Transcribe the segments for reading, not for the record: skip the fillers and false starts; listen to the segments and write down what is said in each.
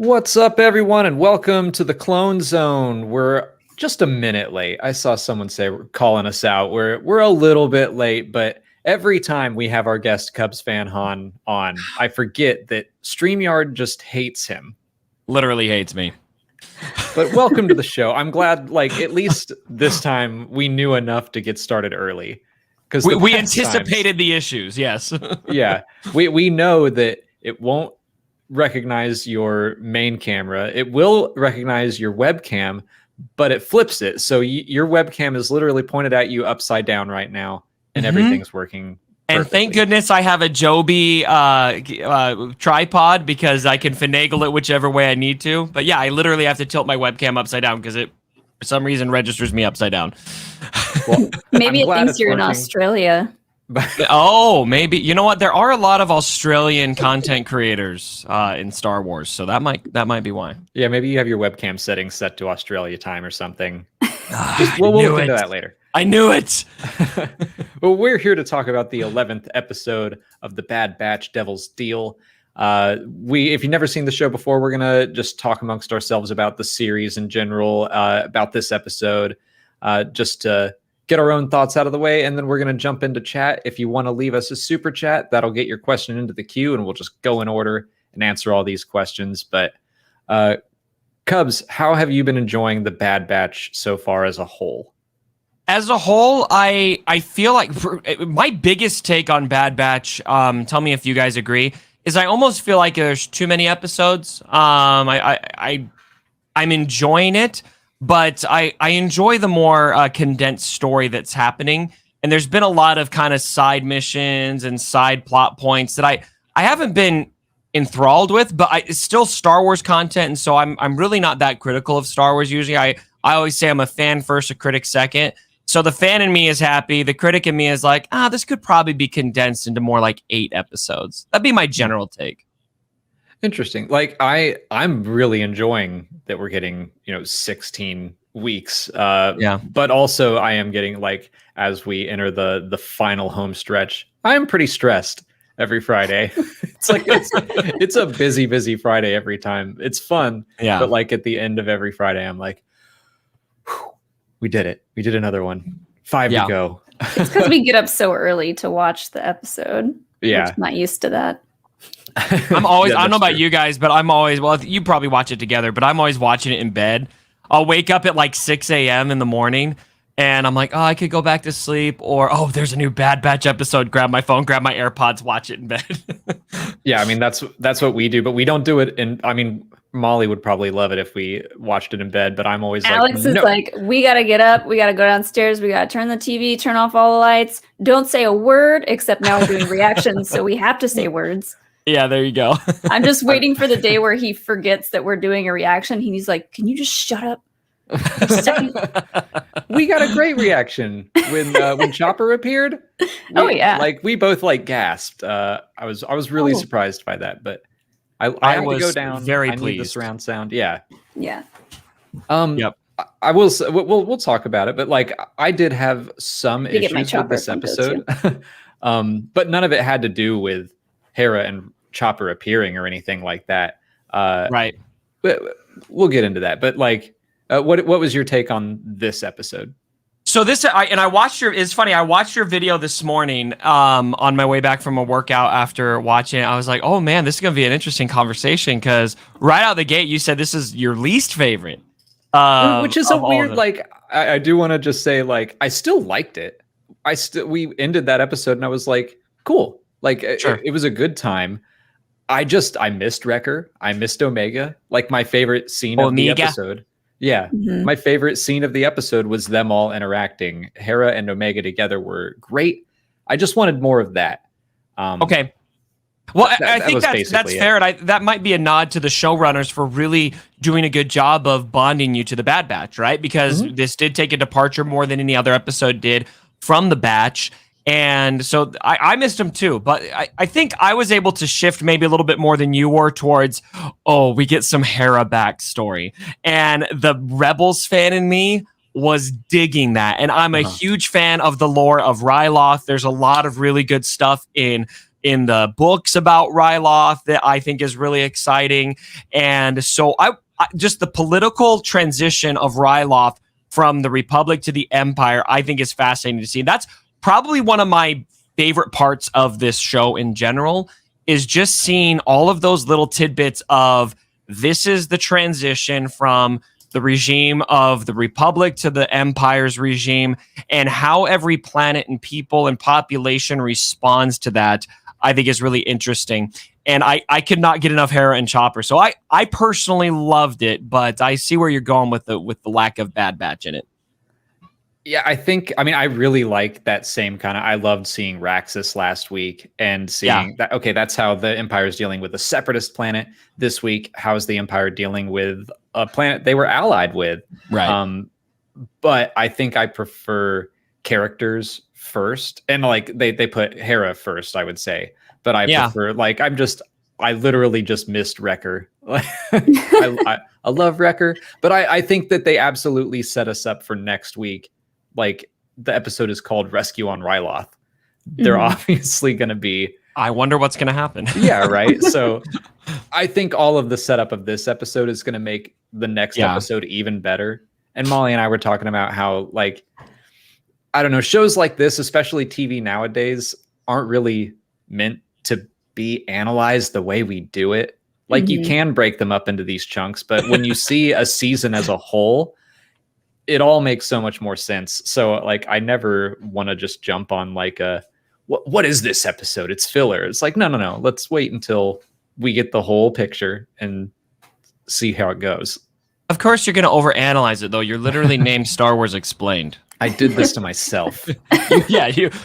What's up, everyone, and welcome to the Clone Zone. We're just a minute late. I saw someone say we're calling us out. We're a little bit late, but every time we have our guest CubsFanHan on, I forget that StreamYard just hates him. Literally hates me. But welcome to the show. I'm glad, like, at least this time we knew enough to get started early. Because we anticipated the issues, yes. Yeah, we know that it won't recognize your main camera. It will recognize your webcam, but it flips it. So your webcam is literally pointed at you upside down right now, and everything's working perfectly. And thank goodness I have a Joby tripod because I can finagle it whichever way I need to. But yeah, I literally have to tilt my webcam upside down because it, for some reason, registers me upside down. Well, maybe it thinks you're in Australia. Oh, maybe. You know what? There are a lot of Australian content creators in Star Wars, so that might be why. Yeah, maybe you have your webcam settings set to Australia time or something. We'll look into that later. I knew it. Well, we're here to talk about the 11th episode of the Bad Batch Devil's Deal. If you've never seen the show before, we're gonna just talk amongst ourselves about the series in general, about this episode, just to get our own thoughts out of the way, and then we're going to jump into chat. If you want to leave us a super chat, that'll get your question into the queue, and we'll just go in order and answer all these questions. But Cubs, how have you been enjoying the Bad Batch so far as a whole? As a whole, I feel like my biggest take on Bad Batch, tell me if you guys agree, is I almost feel like there's too many episodes. I'm enjoying it, but I enjoy the more condensed story that's happening. And there's been a lot of kind of side missions and side plot points that I haven't been enthralled with, but it's still Star Wars content. And so I'm really not that critical of Star Wars usually. I always say I'm a fan first, a critic second. So the fan in me is happy. The critic in me is like, this could probably be condensed into more like 8 episodes. That'd be my general take. Interesting. Like I'm really enjoying that we're getting, 16 weeks. Yeah. But also I am getting, like, as we enter the final home stretch, I am pretty stressed every Friday. It's like it's a busy Friday every time. It's fun. Yeah. But like at the end of every Friday, I'm like, we did it. We did another one. 5 to go. It's because we get up so early to watch the episode. Yeah. I'm not used to that. I'm always, Yeah, I don't know about true. you guys, but I'm always, well, you probably watch it together, but I'm always watching it in bed. I'll wake up at like 6 a.m. in the morning and I'm like, I could go back to sleep, or, there's a new Bad Batch episode. Grab my phone, grab my AirPods, watch it in bed. Yeah, I mean, that's what we do, but we don't do it Molly would probably love it if we watched it in bed, but I'm always Alex is no. like, we got to get up. We got to go downstairs. We got to turn the TV, turn off all the lights. Don't say a word, except now we're doing reactions, so we have to say words. Yeah, there you go. I'm just waiting for the day where he forgets that we're doing a reaction. He's like, can you just shut up? We got a great reaction when Chopper appeared. We both gasped. I was really surprised by that, but I had to go down. Very I pleased. need the surround sound. Yeah. Yep. I will. We'll talk about it, but I did have some issues with this episode, but none of it had to do with Hera and Chopper appearing or anything like that. Right. But we'll get into that. But what was your take on this episode? So I watched it's funny, I watched your video this morning on my way back from a workout after watching it. I was like, oh man, this is going to be an interesting conversation because right out the gate, you said this is your least favorite. Which is a weird, I do want to just say, I still liked it. We ended that episode and I was like, cool. Sure. It was a good time. I missed Wrecker. I missed Omega. My favorite scene of the episode. Yeah. Mm-hmm. My favorite scene of the episode was them all interacting. Hera and Omega together were great. I just wanted more of that. Okay. Well, I think that's fair. And that might be a nod to the showrunners for really doing a good job of bonding you to the Bad Batch, right? Because this did take a departure more than any other episode did from the Batch. And so I missed him too, but I think I was able to shift maybe a little bit more than you were towards, we get some Hera backstory. And the Rebels fan in me was digging that. And I'm a huge fan of the lore of Ryloth. There's a lot of really good stuff in in the books about Ryloth that I think is really exciting. And so I just the political transition of Ryloth from the Republic to the Empire, I think is fascinating to see. That's probably one of my favorite parts of this show in general, is just seeing all of those little tidbits of this is the transition from the regime of the Republic to the Empire's regime, and how every planet and people and population responds to that, I think is really interesting. And I could not get enough Hera and Chopper. So I personally loved it, but I see where you're going with the lack of Bad Batch in it. Yeah, I mean, I really like that same kind of, I loved seeing Raxus last week and seeing that, okay, that's how the Empire is dealing with a separatist planet. This week, how is the Empire dealing with a planet they were allied with? Right. But I think I prefer characters first. And like they put Hera first, I would say. But I prefer, like, I literally just missed Wrecker. I love Wrecker, but I think that they absolutely set us up for next week. Like, the episode is called Rescue on Ryloth. They're obviously going to be... I wonder what's going to happen. Yeah, right? So I think all of the setup of this episode is going to make the next episode even better. And Molly and I were talking about how, like, I don't know, shows like this, especially TV nowadays, aren't really meant to be analyzed the way we do it. Like, you can break them up into these chunks, but when you see a season as a whole, it all makes so much more sense. So, like, I never want to just jump on like what is this episode? It's filler. It's like, no. Let's wait until we get the whole picture and see how it goes. Of course, you're going to overanalyze it, though. You're literally named Star Wars Explained. I did this to myself.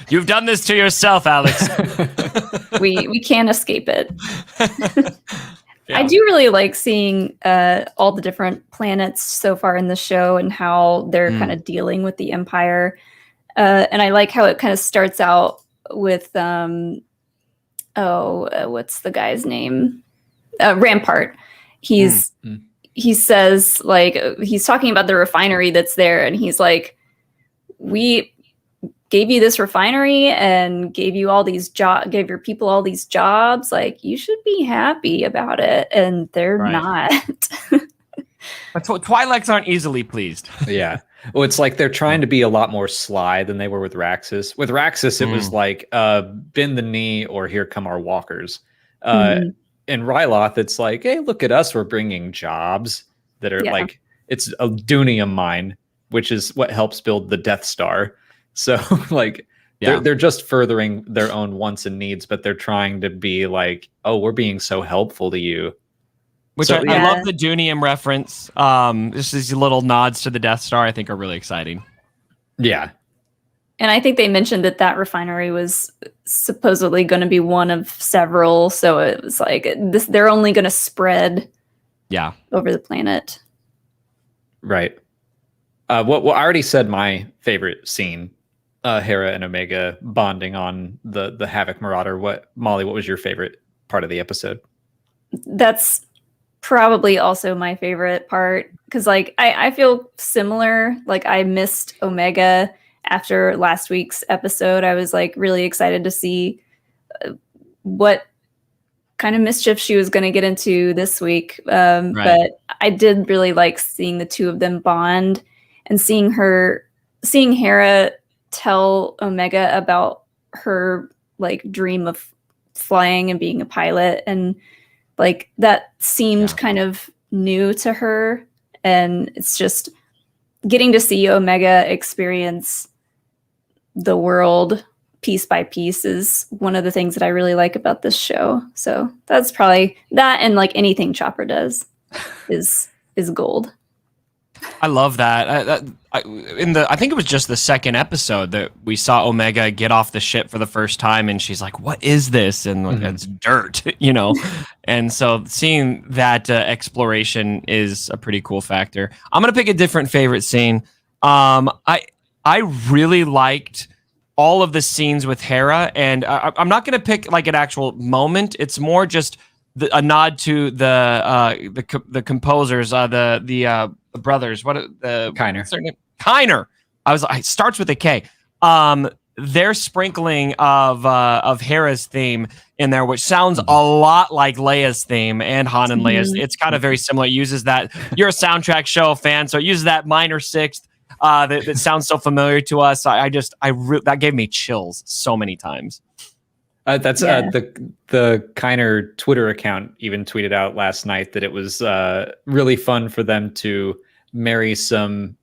You've done this to yourself, Alex. we can't escape it. I do really like seeing all the different planets so far in the show and how they're kind of dealing with the Empire. And I like how it kind of starts out with, what's the guy's name? Rampart. He says, like, he's talking about the refinery that's there, and he's like, we gave you this refinery and gave you all these gave your people all these jobs. Like, you should be happy about it. And they're not. Twi'leks aren't easily pleased. Yeah. Well, it's like they're trying to be a lot more sly than they were with Raxus. With Raxus, it was like, bend the knee or here come our walkers. In Ryloth, it's like, hey, look at us. We're bringing jobs that are like, it's a Dunium mine, which is what helps build the Death Star. So, like, they're just furthering their own wants and needs, but they're trying to be like, oh, we're being so helpful to you. Which I love the Dunium reference. Just these little nods to the Death Star, I think, are really exciting. Yeah. And I think they mentioned that refinery was supposedly going to be one of several. So it was like, they're only going to spread over the planet. Right. Well, I already said my favorite scene. Hera and Omega bonding on the Havoc Marauder. Molly, what was your favorite part of the episode? That's probably also my favorite part, because, like, I feel similar. Like, I missed Omega after last week's episode. I was like really excited to see what kind of mischief she was going to get into this week. But I did really like seeing the two of them bond and seeing Hera tell Omega about her, like, dream of flying and being a pilot, and like that seemed kind of new to her, and it's just getting to see Omega experience the world piece by piece is one of the things that I really like about this show. So that's probably that, and like anything Chopper does is gold. I love that. I think it was just the second episode that we saw Omega get off the ship for the first time, and she's like, "What is this?" And like, it's dirt, you know. And so seeing that exploration is a pretty cool factor. I'm gonna pick a different favorite scene. I really liked all of the scenes with Hera, and I'm not gonna pick like an actual moment. It's more just a nod to the composers, the brothers. What the Kiner. Kiner. It starts with a K. their sprinkling of Hera's theme in there, which sounds a lot like Leia's theme and Han and Leia's. It's kind of very similar. It uses that. You're a soundtrack show fan, so it uses that minor sixth that sounds so familiar to us. That gave me chills so many times. That's the Kiner Twitter account even tweeted out last night that it was really fun for them to marry some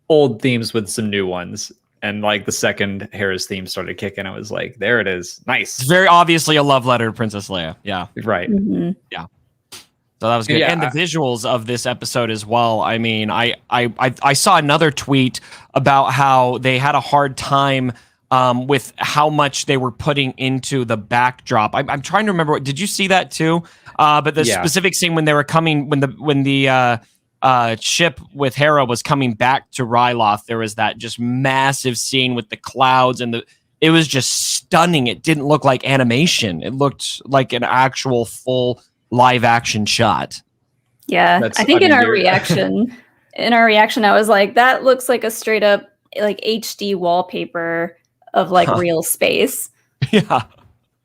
old themes with some new ones. And like the second Hera's theme started kicking, I was like, there it is. Nice. It's very obviously a love letter to Princess Leia. Yeah. Right. Mm-hmm. Yeah. So that was good. Yeah, and the visuals of this episode as well. I mean, I saw another tweet about how they had a hard time with how much they were putting into the backdrop. I'm trying to remember. Did you see that too? But the specific scene when they were coming, when the ship with Hera was coming back to Ryloth, there was that just massive scene with the clouds and it was just stunning. It didn't look like animation. It looked like an actual full live action shot. Yeah. I think in our reaction, I was like, that looks like a straight up like HD wallpaper of like real space. Yeah.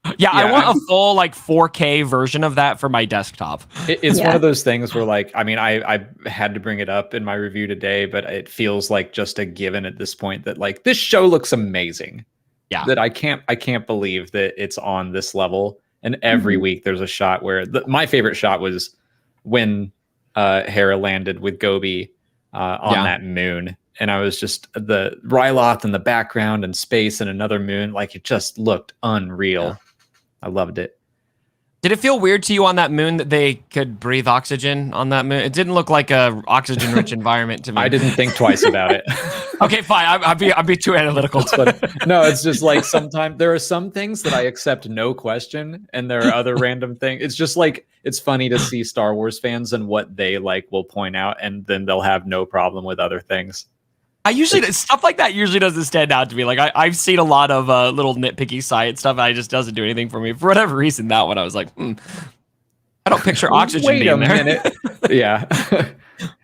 I want a full like 4K version of that for my desktop. It's one of those things where like, I mean, I had to bring it up in my review today, but it feels like just a given at this point that like this show looks amazing. Yeah. That I can't believe that it's on this level. And every week there's a shot where my favorite shot was when Hera landed with Gobi on that moon. And I was just the Ryloth in the background and space and another moon. Like it just looked unreal. Yeah. I loved it. Did it feel weird to you on that moon that they could breathe oxygen on that moon? It didn't look like a oxygen-rich environment to me. I didn't think twice about it. Okay, fine. I'll be too analytical. No, it's just like sometimes there are some things that I accept no question, and there are other random things. It's just like it's funny to see Star Wars fans and what they like will point out, and then they'll have no problem with other things. Stuff like that usually doesn't stand out to me. Like I've seen a lot of little nitpicky science stuff, and it just doesn't do anything for me. For whatever reason, that one I was like, I don't picture oxygen Wait being a minute. Yeah.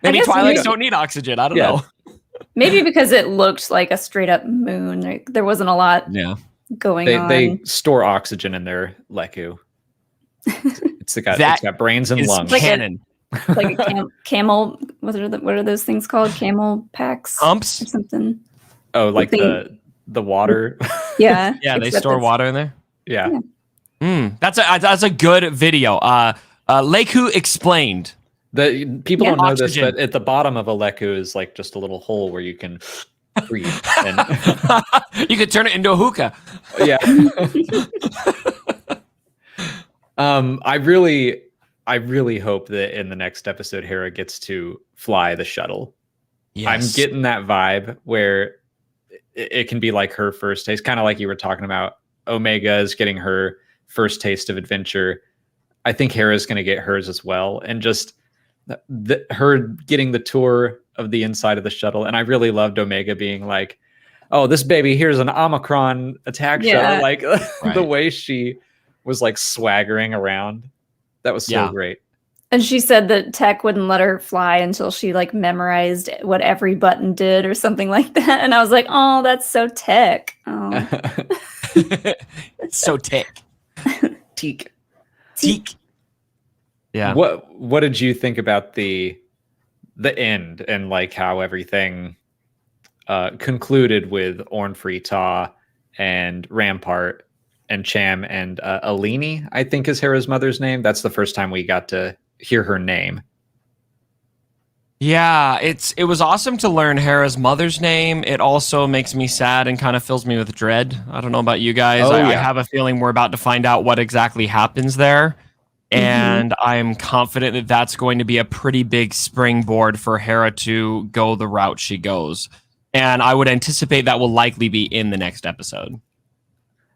Maybe Twi'leks don't need oxygen. I don't know. Maybe because it looked like a straight up moon. There wasn't a lot going on. They store oxygen in their Leku. It's got brains and lungs. Like canon. Like a camel. What are those things called? Camel packs? Humps or something. Oh, like the water. Yeah. Yeah, they store water in there. Yeah. That's a good video. Leku explained. The people don't know this, but at the bottom of a Leku is like just a little hole where you can breathe. And you could turn it into a hookah. Yeah. I really hope that in the next episode, Hera gets to fly the shuttle. Yes. I'm getting that vibe where it can be like her first taste, kind of like you were talking about. Omega is getting her first taste of adventure. I think Hera's going to get hers as well. And just her getting the tour of the inside of the shuttle. And I really loved Omega being like, oh, this baby, here's an Omicron attack shuttle. Like the way she was like swaggering around. That was so great. And she said that Tech wouldn't let her fly until she like memorized what every button did or something like that. And I was like, oh, that's so Tech. Oh. So Tech. Teak. Yeah. What did you think about the end and like how everything concluded with Orn Free Taa and Rampart and Cham and Alini, I think is Hera's mother's name. That's the first time we got to hear her name. Yeah, it was awesome to learn Hera's mother's name. It also makes me sad and kind of fills me with dread. I don't know about you guys. I have a feeling we're about to find out what exactly happens there. And I'm confident that that's going to be a pretty big springboard for Hera to go the route she goes. And I would anticipate that will likely be in the next episode.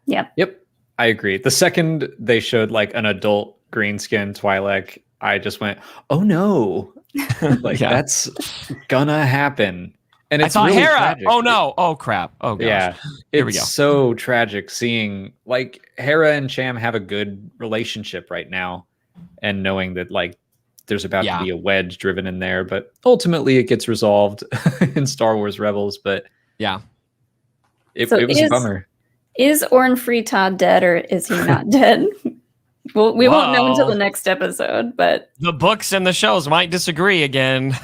Yep. I agree. The second they showed like an adult green skin Twi'lek, I just went, oh no. Like that's gonna happen. And it's really Hera. Tragic. Oh no. Oh crap. Oh gosh. Yeah. Here we go. It's so tragic seeing like Hera and Cham have a good relationship right now and knowing that like there's about to be a wedge driven in there, but ultimately it gets resolved in Star Wars Rebels. But It So was a bummer. Is Orn Free Taa dead or is he not dead? Well, we won't know until the next episode, but the books and the shows might disagree again.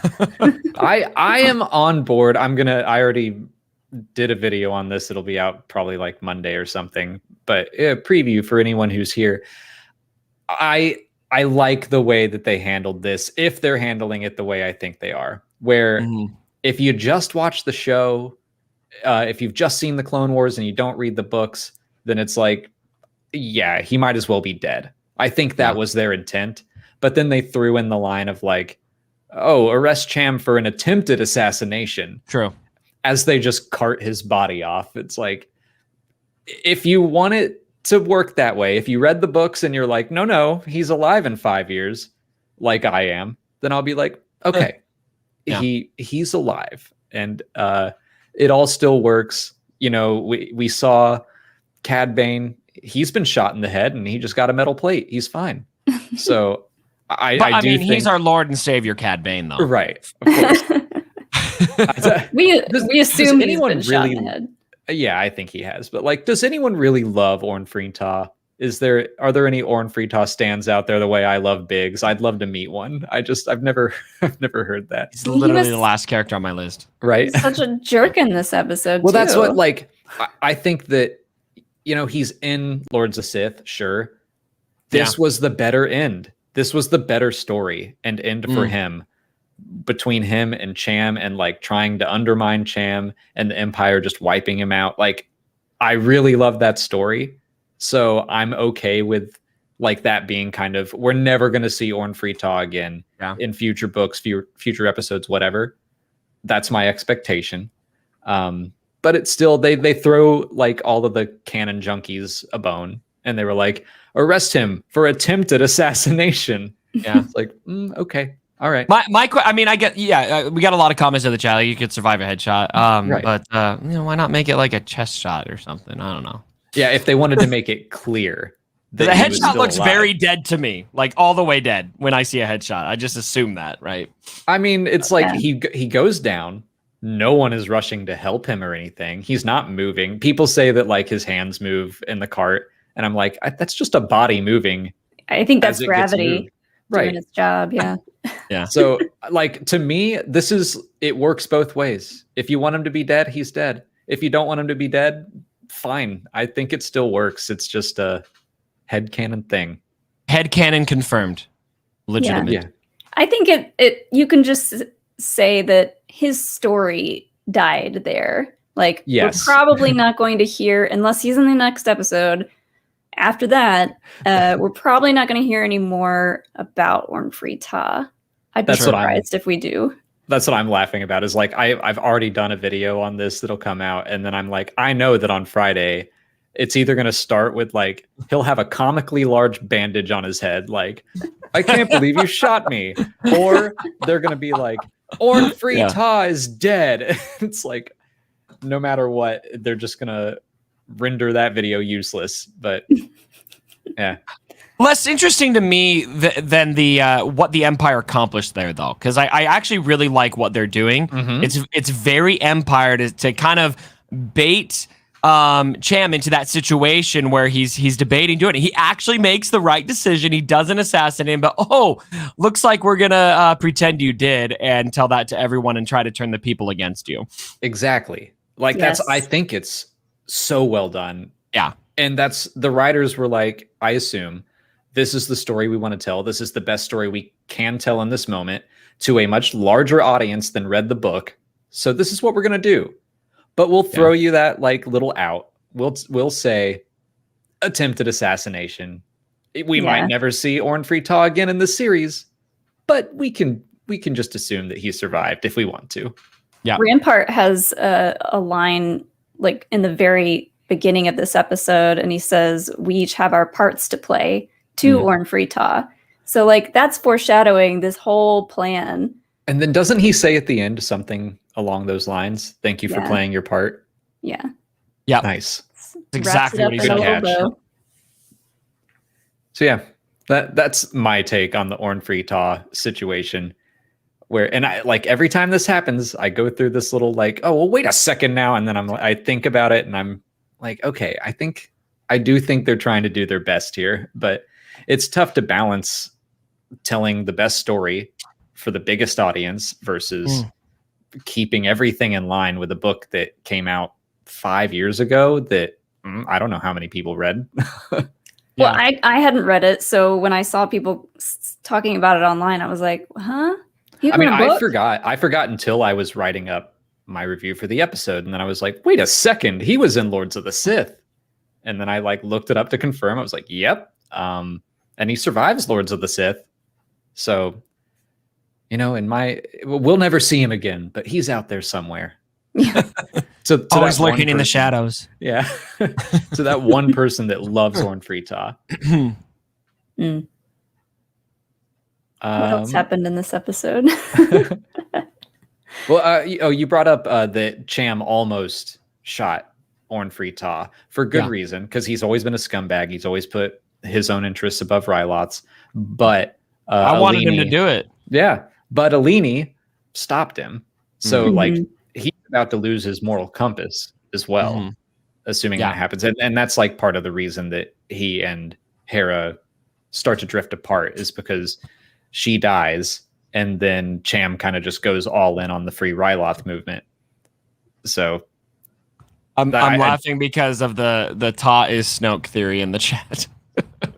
I am on board. I already did a video on this. It'll be out probably like Monday or something, but a preview for anyone who's here. I like the way that they handled this, if they're handling it the way I think they are, where if you just watch the show, if you've just seen the Clone Wars and you don't read the books, then it's like, yeah, he might as well be dead. I think that was their intent. But then they threw in the line of like, oh, arrest Cham for an attempted assassination. True. As they just cart his body off. It's like, if you want it to work that way, if you read the books and you're like, no, he's alive in 5 years, like I am, then I'll be like, okay, he's alive. And it all still works. You know, we saw Cad Bane, he's been shot in the head and he just got a metal plate. He's fine. So I do think he's our Lord and Savior, Cad Bane, though. Right. Of course. we assume he's been shot in the head. Yeah, I think he has. But like, does anyone really love Orn Free Taa? Are there any Orn Free Taa stands out there the way I love Biggs? I'd love to meet one. I've never heard that. He's literally the last character on my list. Right. He's such a jerk in this episode. Well, that's what, like, I think that, you know, he's in Lords of Sith, sure. This was the better end. This was the better story and end for him, between him and Cham, and like trying to undermine Cham and the Empire just wiping him out. Like, I really love that story. So I'm okay with like that being kind of, we're never going to see Orn Free Taa again in future books, future episodes, whatever. That's my expectation. But it's still, they throw like all of the canon junkies a bone, and they were like, arrest him for attempted assassination. Yeah. It's like, okay. All right. I get, we got a lot of comments in the chat. Like, you could survive a headshot. Right. But you know, why not make it like a chest shot or something? I don't know. Yeah, if they wanted to make it clear. The headshot looks very dead to me, like all the way dead when I see a headshot. I just assume that, right? I mean, it's like he goes down. No one is rushing to help him or anything. He's not moving. People say that like his hands move in the cart, and I'm like, that's just a body moving. I think that's gravity doing its job. Yeah. Yeah. So like, to me, it works both ways. If you want him to be dead, he's dead. If you don't want him to be dead, fine. I think it still works. It's just a headcanon thing. Headcanon confirmed. Legitimate. Yeah. I think you can just say that his story died there. Like, we're probably not going to hear, unless he's in the next episode. After that, we're probably not going to hear any more about Orn Free Taa. I'd be surprised if we do. That's what I'm laughing about, is like, I've already done a video on this that'll come out, and then I'm like, I know that on Friday it's either going to start with like, he'll have a comically large bandage on his head, like, I can't believe you shot me, or they're going to be like, Orn Free Taa is dead. It's like, no matter what, they're just going to render that video useless. But yeah. Less interesting to me than the what the Empire accomplished there, though, because I actually really like what they're doing. It's very Empire to kind of bait Cham into that situation where he's debating doing it. He actually makes the right decision. He doesn't assassinate him, but looks like we're gonna pretend you did and tell that to everyone and try to turn the people against you. Exactly. Like, I think it's so well done. Yeah. And that's, the writers were like, I assume this is the story we want to tell. This is the best story we can tell in this moment to a much larger audience than read the book. So this is what we're going to do. But we'll throw you that like little out. We'll say attempted assassination. We might never see Orn Free Taa again in the series, but we can just assume that he survived if we want to. Yeah. Rampart has a line like in the very beginning of this episode, and he says, we each have our parts to play to Orn Free Taa. So like, that's foreshadowing this whole plan. And then doesn't he say at the end something along those lines? Thank you for playing your part. Yeah. Yeah. Nice. That's exactly what he's going to catch. So yeah, that's my take on the Orn Free Taa situation. where, and I like every time this happens, I go through this little like, oh, well, wait a second now. And then I think about it and I'm like, okay, I do think they're trying to do their best here, but it's tough to balance telling the best story for the biggest audience versus keeping everything in line with a book that came out 5 years ago that I don't know how many people read. Well, I hadn't read it, so when I saw people talking about it online, I was like, huh? I mean, I forgot until I was writing up my review for the episode. And then I was like, wait a second, he was in Lords of the Sith. And then I like looked it up to confirm. I was like, yep. And he survives Lords of the Sith. So, you know, we'll never see him again, but he's out there somewhere. So always lurking in the shadows. Yeah. So that one person that loves Orn Free Taa. What else happened in this episode? Well, you brought up that Cham almost shot Orn Free Taa for good reason, because he's always been a scumbag. He's always put his own interests above Rylot's. But I wanted him to do it. Yeah, but Alini stopped him. So like he's about to lose his moral compass as well, assuming that happens. And that's like part of the reason that he and Hera start to drift apart, is because she dies and then Cham kind of just goes all in on the Free Ryloth movement. So I'm laughing because of the Taa is Snoke theory in the chat.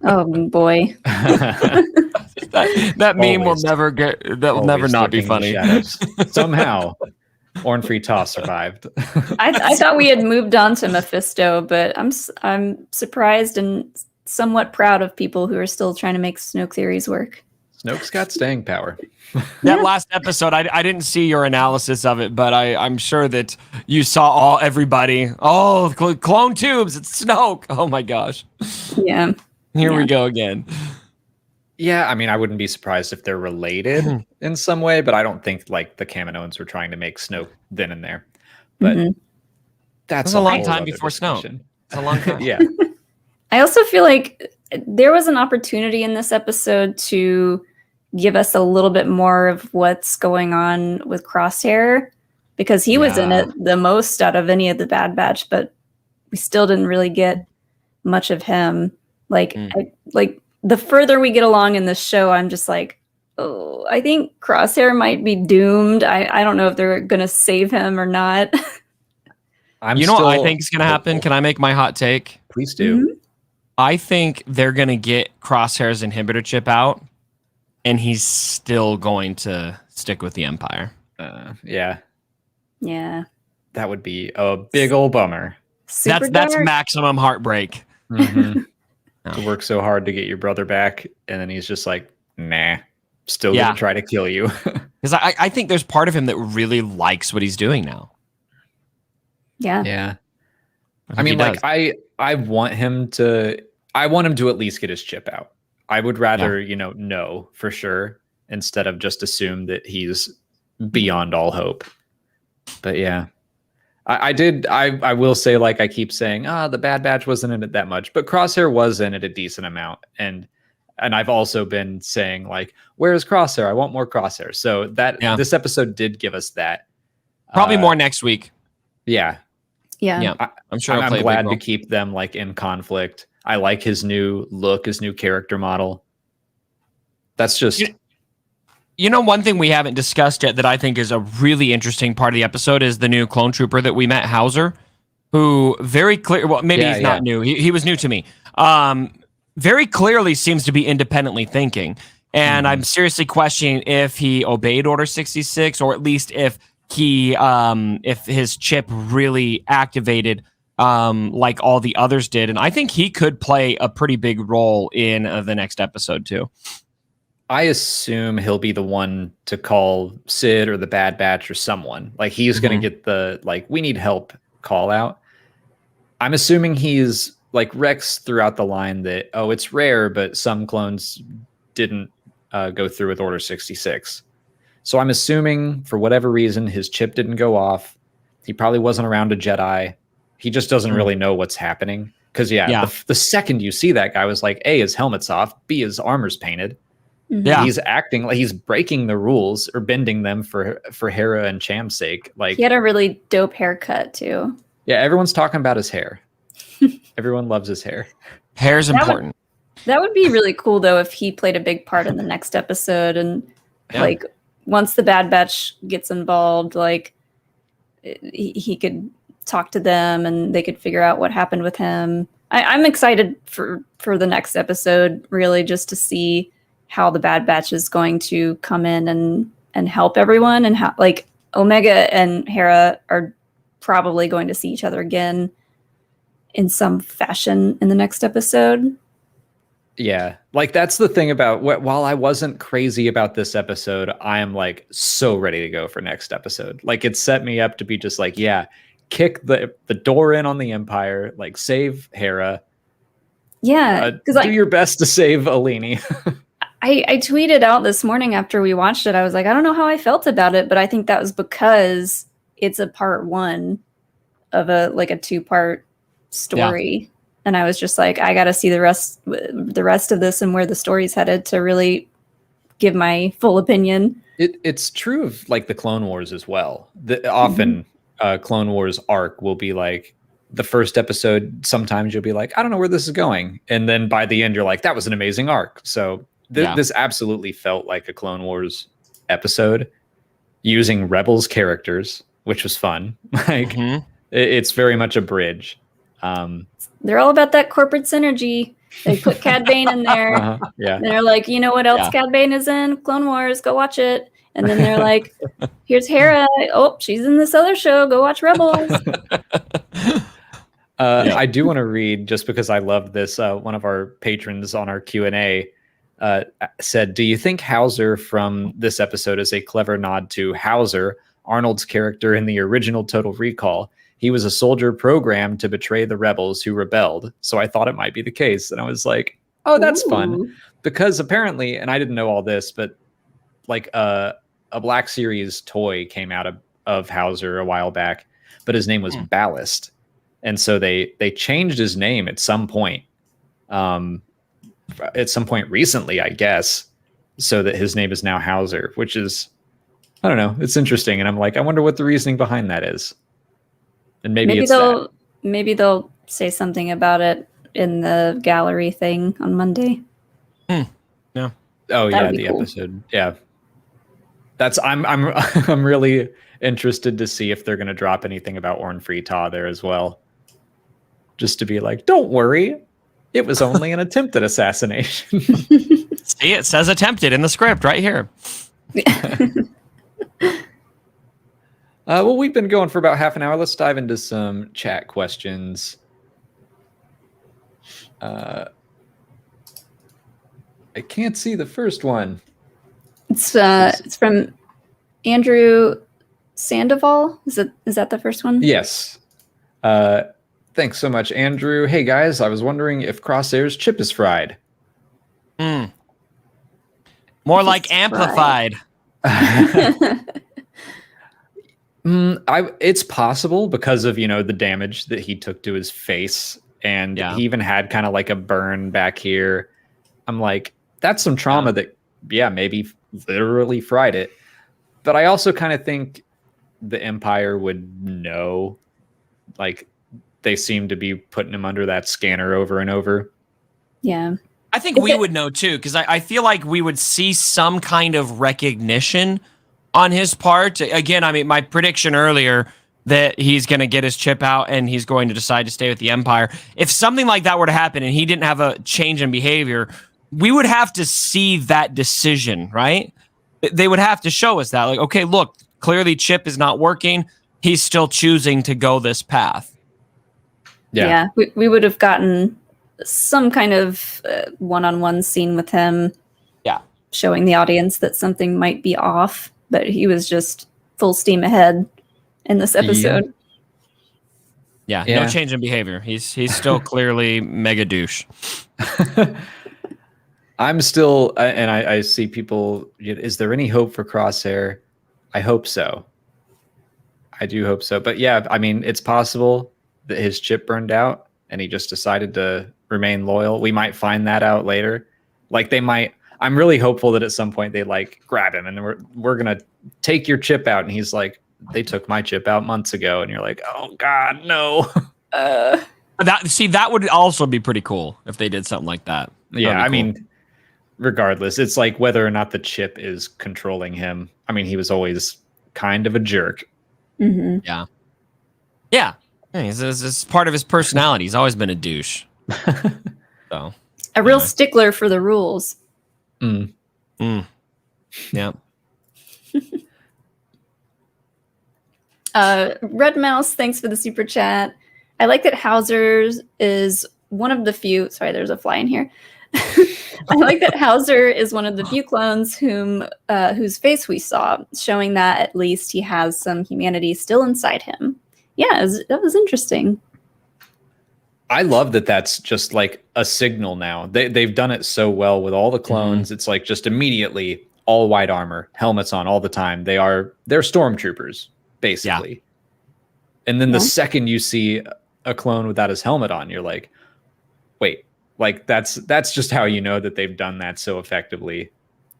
Oh boy. that meme will never not be funny. Somehow Orn Free Taa survived. I thought we had moved on to Mephisto, but I'm surprised and somewhat proud of people who are still trying to make Snoke theories work. Snoke's got staying power. That last episode, I didn't see your analysis of it, but I'm sure that you saw everybody. Oh, clone tubes, it's Snoke. Oh my gosh. Yeah. Here we go again. Yeah, I mean, I wouldn't be surprised if they're related in some way, but I don't think like the Kaminoans were trying to make Snoke then and there. But that's a long time before Snoke. It's a long time. Yeah. I also feel like there was an opportunity in this episode to give us a little bit more of what's going on with Crosshair, because he was in it the most out of any of the Bad Batch, but we still didn't really get much of him. Like, the further we get along in this show, I'm just like, oh, I think Crosshair might be doomed. I don't know if they're going to save him or not. You know what I think is going to happen? Can I make my hot take? Please do. I think they're going to get Crosshair's inhibitor chip out, and he's still going to stick with the Empire. Yeah. Yeah. That would be a big old bummer. That's maximum heartbreak. To work so hard to get your brother back, and then he's just like, nah, still gonna try to kill you. Because I think there's part of him that really likes what he's doing now. Yeah. I mean, like I want him to at least get his chip out. I would rather, know for sure, instead of just assume that he's beyond all hope. But yeah. I will say, like I keep saying, the Bad Batch wasn't in it that much, but Crosshair was in it a decent amount. And I've also been saying, like, where's Crosshair? I want more Crosshair. So this episode did give us that. Probably more next week. Yeah. Yeah. I'm sure I'm glad to keep them like in conflict. I like his new look, his new character model. That's just... one thing we haven't discussed yet that I think is a really interesting part of the episode is the new clone trooper that we met, Howzer, who very clear. Well, maybe he's not new. He was new to me. Very clearly seems to be independently thinking. And I'm seriously questioning if he obeyed Order 66, or at least if if his chip really activated like all the others did. And I think he could play a pretty big role in the next episode too. I assume he'll be the one to call Sid or the Bad Batch or someone. Like he's going to get the, like, we need help call out. I'm assuming he's like Rex throughout the line that, it's rare, but some clones didn't go through with Order 66. So I'm assuming for whatever reason, his chip didn't go off. He probably wasn't around a Jedi. He just doesn't really know what's happening. Because the second you see that guy was like, A, his helmet's off. B, his armor's painted. Yeah. He's acting like he's breaking the rules or bending them for Hera and Cham's sake. Like, He had a really dope haircut too. yeah, everyone's talking about his hair. Everyone loves his hair. Hair's important. That would be really cool though if he played a big part in the next episode, and like once the Bad Batch gets involved, like he could talk to them and they could figure out what happened with him. I'm excited for the next episode, really, just to see how the Bad Batch is going to come in and help everyone, and how like Omega and Hera are probably going to see each other again in some fashion in the next episode. Yeah, like that's the thing about while I wasn't crazy about this episode, I am like so ready to go for next episode. Like it set me up to be just like, yeah, kick the door in on the Empire, like save Hera. Yeah, because do your best to save Alini. I tweeted out this morning after we watched it. I was like, I don't know how I felt about it, but I think that was because it's a part one of a 2-part story. Yeah. And I was just like, I got to see the rest of this and where the story's headed to really give my full opinion. It's true of like the Clone Wars as well. Often Clone Wars arc will be like the first episode. Sometimes you'll be like, I don't know where this is going. And then by the end, you're like, that was an amazing arc. So this absolutely felt like a Clone Wars episode using Rebels characters, which was fun. Like it's very much a bridge. They're all about that corporate synergy. They put Cad Bane in there. Yeah. And they're like, you know what else Cad Bane is in? Clone Wars. Go watch it. And then they're like, here's Hera. Oh, she's in this other show. Go watch Rebels. I do want to read, just because I love this. One of our patrons on our Q&A said, do you think Howzer from this episode is a clever nod to Howzer, Arnold's character in the original Total Recall? He was a soldier programmed to betray the rebels who rebelled. So I thought it might be the case. And I was like, oh, that's fun. Because apparently, and I didn't know all this, but like a Black Series toy came out of Howzer a while back, but his name was Ballast. And so they changed his name at some point. At some point recently, I guess, so that his name is now Howzer, which is, I don't know, it's interesting. And I'm like, I wonder what the reasoning behind that is. And maybe they'll say something about it in the gallery thing on Monday. Yeah. Oh yeah, the cool episode. Yeah. I'm really interested to see if they're going to drop anything about Orn Free Taa there as well. Just to be like, don't worry, it was only an attempted assassination. See, it says attempted in the script right here. Well, we've been going for about half an hour. Let's dive into some chat questions. I can't see the first one. It's from Andrew Sandoval. Is that the first one? Yes. Thanks so much, Andrew. Hey guys, I was wondering if Crosshair's chip is fried. More like amplified. It's possible because of, the damage that he took to his face, and he even had kind of like a burn back here. I'm like, that's some trauma that, maybe literally fried it. But I also kind of think the Empire would know, like they seem to be putting him under that scanner over and over. Yeah. I think we would know too, because I feel like we would see some kind of recognition on his part. Again, I mean, my prediction earlier that he's going to get his chip out and he's going to decide to stay with the Empire. If something like that were to happen and he didn't have a change in behavior, we would have to see that decision, right? They would have to show us that. Like, okay, look, clearly chip is not working. He's still choosing to go this path. Yeah. We would have gotten some kind of one-on-one scene with him. Yeah. Showing the audience that something might be off. But he was just full steam ahead in this episode. Yeah, no change in behavior. He's still clearly mega douche. I'm still, and I see people, is there any hope for Crosshair? I hope so. I do hope so. But yeah, I mean, it's possible that his chip burned out and he just decided to remain loyal. We might find that out later. Like they might, I'm really hopeful that at some point they like grab him and we're gonna take your chip out, and he's like, they took my chip out months ago, and you're like, oh God, no. That would also be pretty cool if they did something like that. Yeah, Cool. I mean, regardless, it's like whether or not the chip is controlling him. I mean, he was always kind of a jerk. Mm-hmm. Yeah. It's part of his personality. He's always been a douche. So A real stickler for the rules. Yeah. Red Mouse, thanks for the super chat. I like that Howzer is one of the few. Sorry, there's a fly in here. I like that Howzer is one of the few clones whose face we saw, showing that at least he has some humanity still inside him. Yeah, that was interesting. I love that that's just like a signal now. They've done it so well with all the clones. Mm-hmm. It's like just immediately all white armor, helmets on all the time. They're stormtroopers, basically. Yeah. And then the second you see a clone without his helmet on, you're like, wait, like that's just how you know that they've done that so effectively,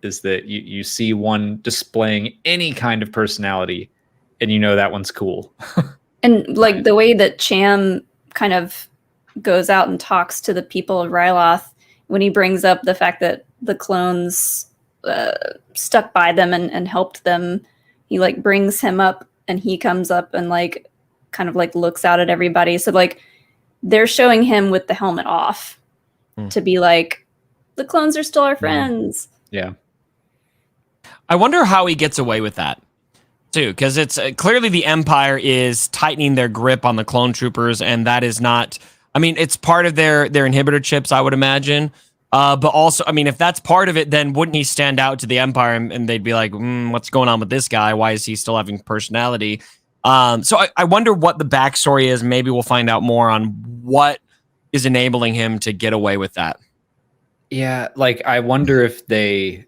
is that you see one displaying any kind of personality and you know that one's cool. And like the way that Cham kind of goes out and talks to the people of Ryloth when he brings up the fact that the clones stuck by them and helped them, he like brings him up and he comes up and like kind of like looks out at everybody. So like they're showing him with the helmet off to be like, the clones are still our friends. Yeah. I wonder how he gets away with that too, because it's clearly the Empire is tightening their grip on the clone troopers, and that is not, I mean, it's part of their inhibitor chips, I would imagine. But also, I mean, if that's part of it, then wouldn't he stand out to the Empire and they'd be like, what's going on with this guy? Why is he still having personality? So I wonder what the backstory is. Maybe we'll find out more on what is enabling him to get away with that. Yeah, like I wonder if they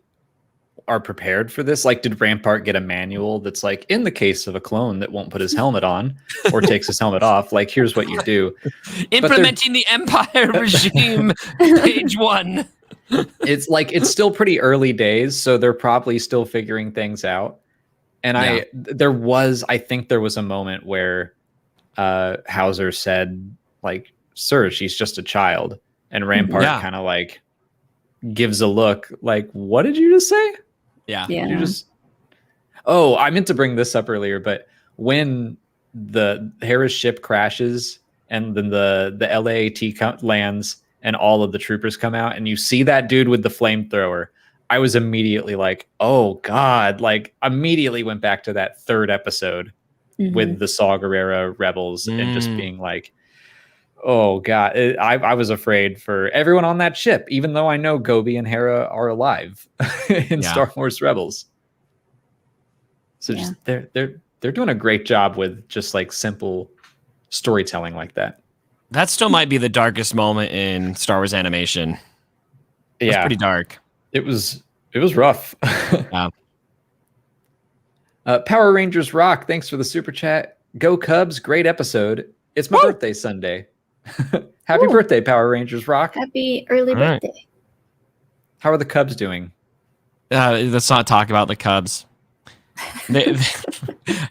are prepared for this. Like, did Rampart get a manual that's like, in the case of a clone that won't put his helmet on or takes his helmet off, like, here's what you do. Implementing the Empire regime, page 1. It's like, it's still pretty early days, so they're probably still figuring things out. And I think there was a moment where Howzer said, like, sir, she's just a child. And Rampart kind of like gives a look like, what did you just say? Yeah. You just... Oh, I meant to bring this up earlier, but when the Hera's ship crashes and then the LAAT lands and all of the troopers come out and you see that dude with the flamethrower, I was immediately like, oh God, like immediately went back to that third episode with the Saw Gerrera rebels and just being like, oh God, I was afraid for everyone on that ship, even though I know Gobi and Hera are alive in Star Wars Rebels. So just they're doing a great job with just like simple storytelling like that. That still might be the darkest moment in Star Wars animation. It's pretty dark. It was rough. Yeah. Power Rangers Rock, thanks for the super chat. Go Cubs, great episode. It's my birthday Sunday. Happy birthday, Power Rangers Rock. Happy early birthday. How are the Cubs doing? Let's not talk about the Cubs.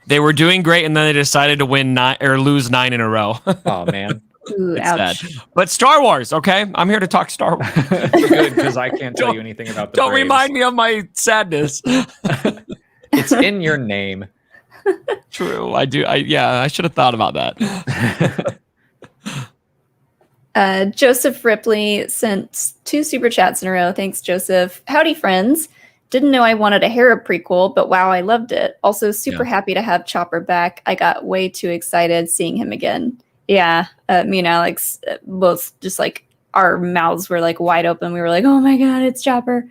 They were doing great, and then they decided to lose 9 in a row. Oh man. Ooh, ouch. Sad. But Star Wars, okay? I'm here to talk Star Wars. Good, because I can't tell you anything about the Don't Braves. remind me of my sadness. It's in your name. True, I do. I should have thought about that. Joseph Ripley sent 2 super chats in a row. Thanks, Joseph. Howdy, friends. Didn't know I wanted a Hera prequel, but wow, I loved it. Also, super happy to have Chopper back. I got way too excited seeing him again. Yeah, me and Alex both just like our mouths were like wide open. We were like, "Oh my god, it's Chopper!"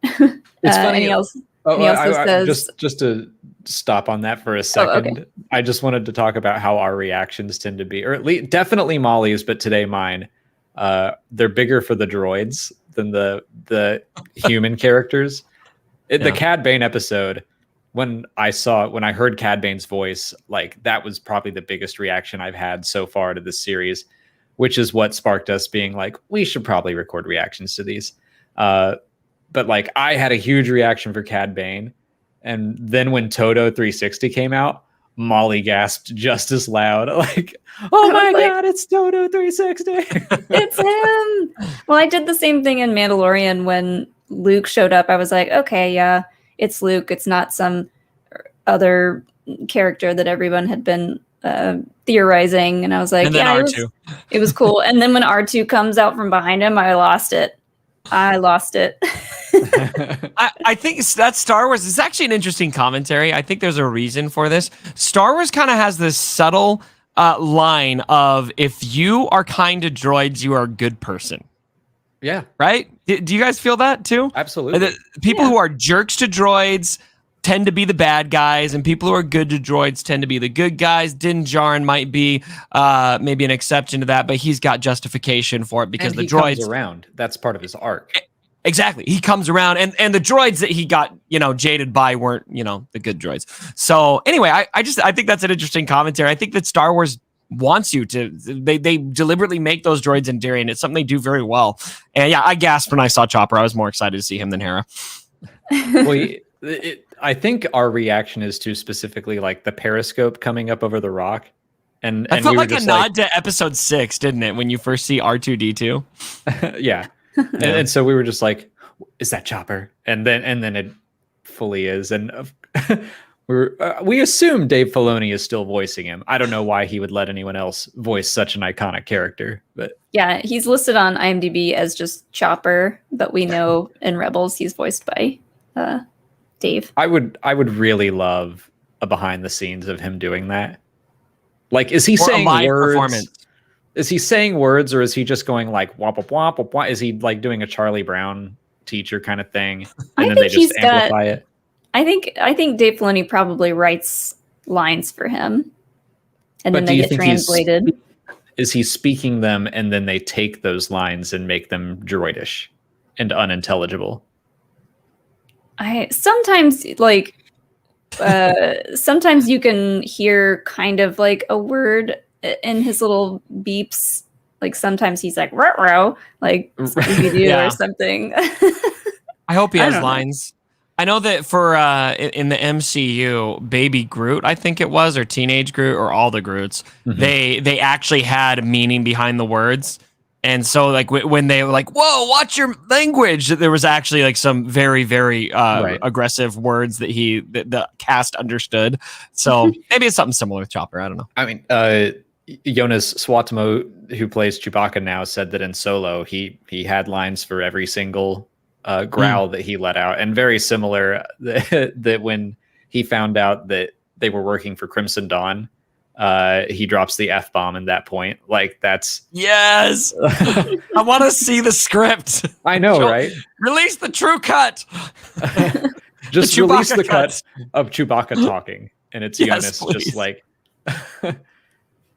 It's funny. Says, just to stop on that for a second. Okay. I just wanted to talk about how our reactions tend to be, or at least definitely Molly's, but today mine. They're bigger for the droids than the human characters. The Cad Bane episode, when I heard Cad Bane's voice, like that was probably the biggest reaction I've had so far to this series, which is what sparked us being like, we should probably record reactions to these. but like I had a huge reaction for Cad Bane, and then when Toto 360 came out, Molly gasped just as loud, like, "Oh my god, it's Toto 360!" It's him. Well, I did the same thing in Mandalorian when Luke showed up. I was like, okay, yeah, it's Luke. It's not some other character that everyone had been theorizing. And I was like, And then yeah, R2. It was cool. And then when R2 comes out from behind him, I lost it. I think that Star Wars is actually an interesting commentary. I think there's a reason for this. Star Wars kind of has this subtle line of, if you are kind to droids, you are a good person. Yeah. Right? Do you guys feel that too? Absolutely. The people who are jerks to droids tend to be the bad guys, and people who are good to droids tend to be the good guys. Din Djarin might be maybe an exception to that, but he's got justification for it because and the he droids comes around. That's part of his arc. Exactly. He comes around, and the droids that he got, jaded by weren't, the good droids. So anyway, I think that's an interesting commentary. I think that Star Wars wants you to, they deliberately make those droids endearing. It's something they do very well. And yeah, I gasped when I saw Chopper. I was more excited to see him than Hera. Well, I think our reaction is to specifically like the periscope coming up over the rock. And I felt we like were a just nod to episode 6, didn't it? When you first see R2-D2. Yeah. And so we were just like, is that Chopper? And then it fully is. And we assume Dave Filoni is still voicing him. I don't know why he would let anyone else voice such an iconic character, but yeah, he's listed on IMDb as just Chopper, but we know in Rebels he's voiced by Dave. I would really love a behind the scenes of him doing that. Like, is he saying words? Performance. Is he saying words, or is he just going like wop wop wop wop wop? Is he like doing a Charlie Brown teacher kind of thing, and then they just amplify it? I think Dave Filoni probably writes lines for him, and then they get translated. Is he speaking them, and then they take those lines and make them droidish and unintelligible? Sometimes you can hear kind of like a word in his little beeps. Like sometimes he's like "row," like Scooby-Doo or something. I hope he has lines. I know that for in the MCU, Baby Groot, I think it was, or Teenage Groot, or all the Groots, they actually had meaning behind the words. And so, like, when they were like, "Whoa, watch your language," there was actually like some very, very aggressive words that the cast understood. So maybe it's something similar with Chopper. I don't know. I mean, Jonas Swatamo, who plays Chewbacca now, said that in Solo he had lines for every single growl that he let out, and very similar that when he found out that they were working for Crimson Dawn, he drops the F-bomb in that point. Like, that's yes. I want to see the script. I know, right? Release the true cut. Just release the cut of Chewbacca talking, and it's Jonas just like.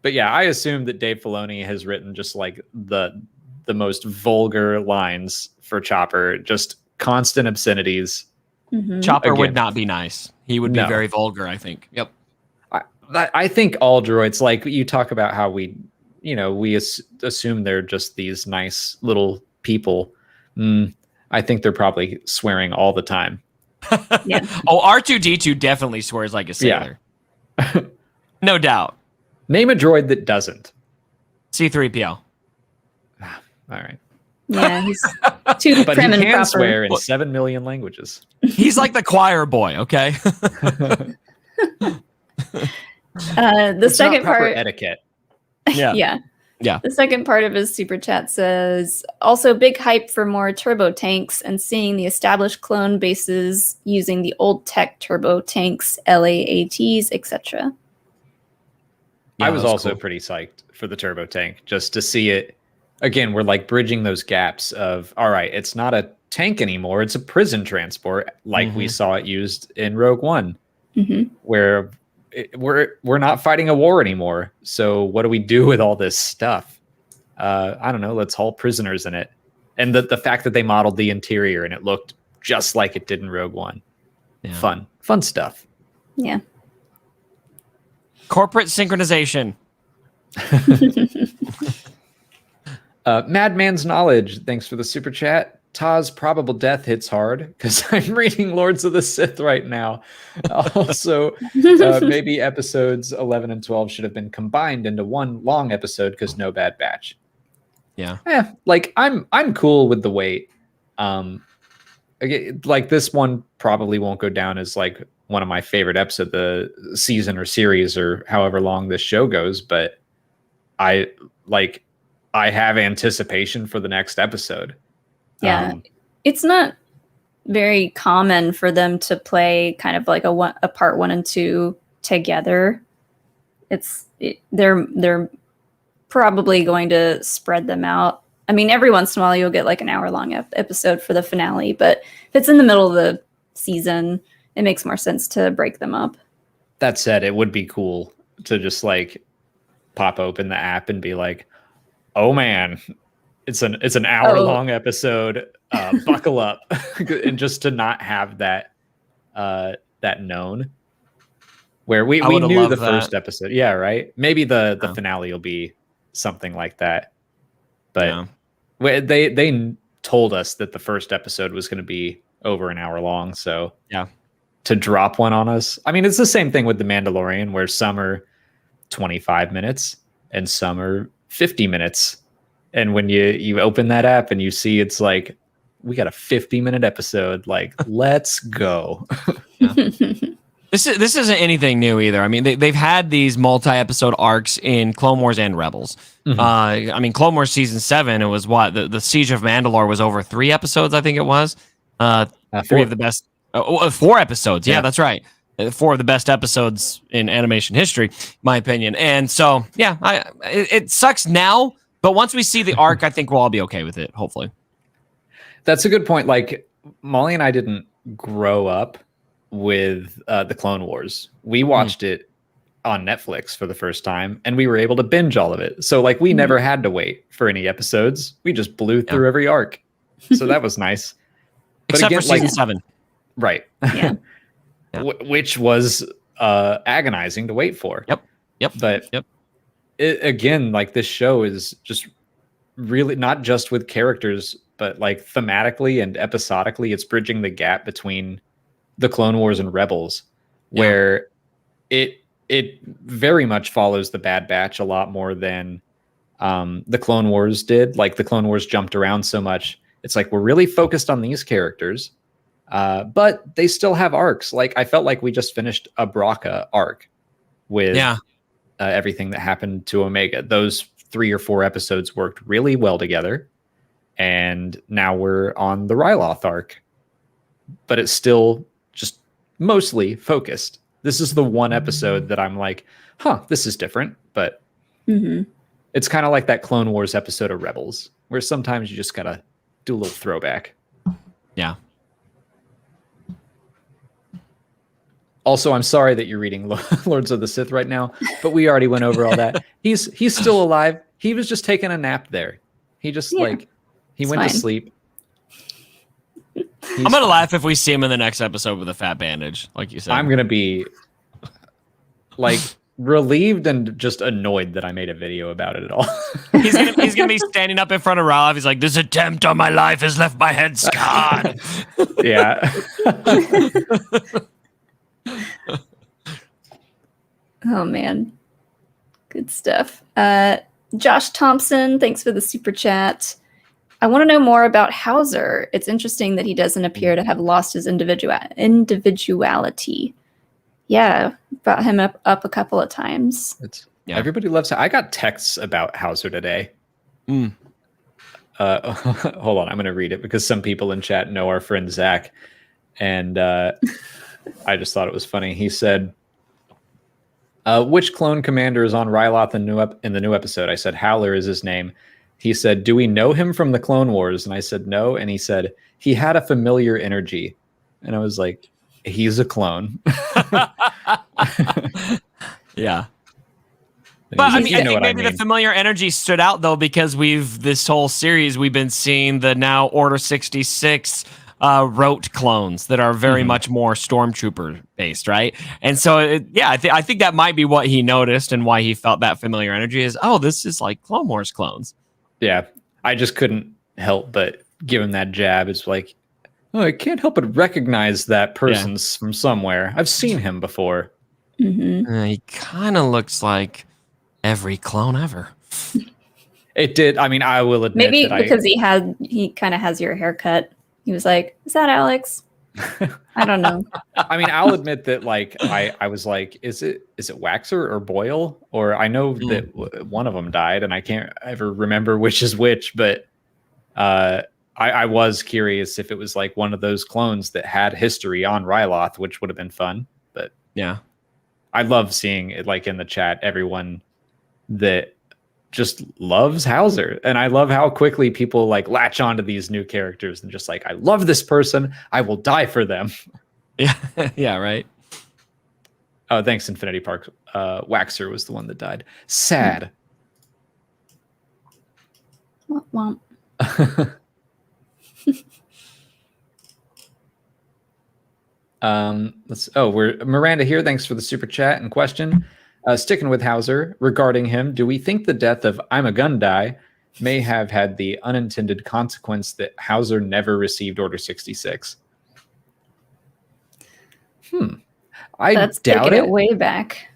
But yeah, I assume that Dave Filoni has written just like the most vulgar lines for Chopper, just constant obscenities. Chopper would not be nice. He would be very vulgar, I think. Yep. I think all droids, like you talk about how we assume they're just these nice little people. I think they're probably swearing all the time. Yeah. Oh, R2-D2 definitely swears like a sailor. Yeah. No doubt. Name a droid that doesn't. C-3PO. All right. Yeah, he's too but prim he and can proper. swear in 7 million languages. He's like the choir boy, okay? The second part, etiquette. Yeah. The second part of his super chat says, also big hype for more turbo tanks and seeing the established clone bases using the old tech turbo tanks, LAATs, etc. I was also pretty psyched for the turbo tank, just to see it. Again, we're like bridging those gaps of, all right, it's not a tank anymore, it's a prison transport, like we saw it used in Rogue One, where we're not fighting a war anymore. So what do we do with all this stuff? I don't know, let's haul prisoners in it. And the fact that they modeled the interior and it looked just like it did in Rogue One. Yeah. Fun stuff. Yeah. Corporate synchronization. Madman's Knowledge, thanks for the super chat. Taa's probable death hits hard because I'm reading Lords of the Sith right now. Also, maybe episodes 11 and 12 should have been combined into one long episode because no Bad Batch. Yeah. Like I'm cool with the wait. Like this one probably won't go down as like one of my favorite episodes of the season or series or however long this show goes, but I have anticipation for the next episode. Yeah, it's not very common for them to play kind of like a part 1 and 2 together. They're probably going to spread them out. I mean, every once in a while you'll get like an hour-long episode for the finale, but if it's in the middle of the season, it makes more sense to break them up. That said, it would be cool to just like pop open the app and be like, "Oh man, it's an hour-long episode. Buckle up," and just to not have that known. Where we knew the first episode, yeah, right. Maybe the finale will be something like that, but they told us that the first episode was going to be over an hour long. So yeah, to drop one on us, I mean, it's the same thing with The Mandalorian, where some are 25 minutes and some are 50 minutes. And when you open that app and you see it's like, we got a 50-minute episode, like, let's go. This isn't anything new either. I mean, they've had these multi-episode arcs in Clone Wars and Rebels. Mm-hmm. I mean, Clone Wars season 7, it was what? The Siege of Mandalore was over 3 episodes, I think it was. 3 of the best... 4 episodes. Yeah, that's right. 4 of the best episodes in animation history, my opinion. And so, yeah, it sucks now, but once we see the arc, I think we'll all be okay with it, hopefully. That's a good point. Like, Molly and I didn't grow up with the Clone Wars. We watched it on Netflix for the first time, and we were able to binge all of it. So, like, we never had to wait for any episodes. We just blew through every arc. So that was nice. But Except again, for season 7. Right. Yeah. Which was agonizing to wait for. Yep. But again, like, this show is just really not just with characters, but like thematically and episodically, it's bridging the gap between the Clone Wars and Rebels, where it very much follows the Bad Batch a lot more than the Clone Wars did. Like, the Clone Wars jumped around so much. It's like, we're really focused on these characters, but they still have arcs. Like, I felt like we just finished a Braca arc with everything that happened to Omega. Those 3 or 4 episodes worked really well together. And now we're on the Ryloth arc, but it's still just mostly focused. This is the one episode that I'm like, this is different, but it's kind of like that Clone Wars episode of Rebels, where sometimes you just gotta do a little throwback. Yeah. Also, I'm sorry that you're reading Lords of the Sith right now, but we already went over all that. He's still alive. He was just taking a nap there. He just he went to sleep. I'm gonna laugh if we see him in the next episode with a fat bandage, like you said. I'm gonna be like relieved and just annoyed that I made a video about it at all. he's gonna be standing up in front of Ralph. He's like, "This attempt on my life has left my head scarred." Yeah. Oh man, good stuff. Josh Thompson, thanks for the super chat. I want to know more about Howzer. It's interesting that he doesn't appear to have lost his individuality. Yeah, brought him up a couple of times. Everybody loves it. I got texts about Howzer today. Hold on, I'm going to read it because some people in chat know our friend Zach, and I just thought it was funny. He said, which clone commander is on Ryloth in the new episode? I said, Howler is his name. He said, do we know him from the Clone Wars? And I said, no. And he said, he had a familiar energy. And I was like, he's a clone. Yeah. But I mean, I think maybe the familiar energy stood out, though, because this whole series, we've been seeing the now Order 66 rote clones that are very much more stormtrooper based, right? And so I think that might be what he noticed and why he felt that familiar energy is, this is like Clone Wars clones. Yeah, I just couldn't help but give him that jab. It's like, oh, I can't help but recognize that person's from somewhere. I've seen him before. He kind of looks like every clone ever. It did. I mean, I will admit Maybe that because he kind of has your haircut. He was like, "Is that Alex?" I don't know. I mean, I'll admit that, like, I was like, is it Waxer or Boyle? Or I know that one of them died, and I can't ever remember which is which. But I was curious if it was like one of those clones that had history on Ryloth, which would have been fun. But yeah, I love seeing it, like, in the chat, everyone that just loves Howzer, and I love how quickly people like latch onto these new characters and just like, I love this person, I will die for them. Yeah, yeah, right. Oh, thanks, Infinity Park. Waxer was the one that died. Sad. Womp womp. We're Miranda here. Thanks for the super chat and question. Sticking with Howzer, regarding him, do we think the death of I'm a Gundai may have had the unintended consequence that Howzer never received Order 66? That's doubt taking it. it way back.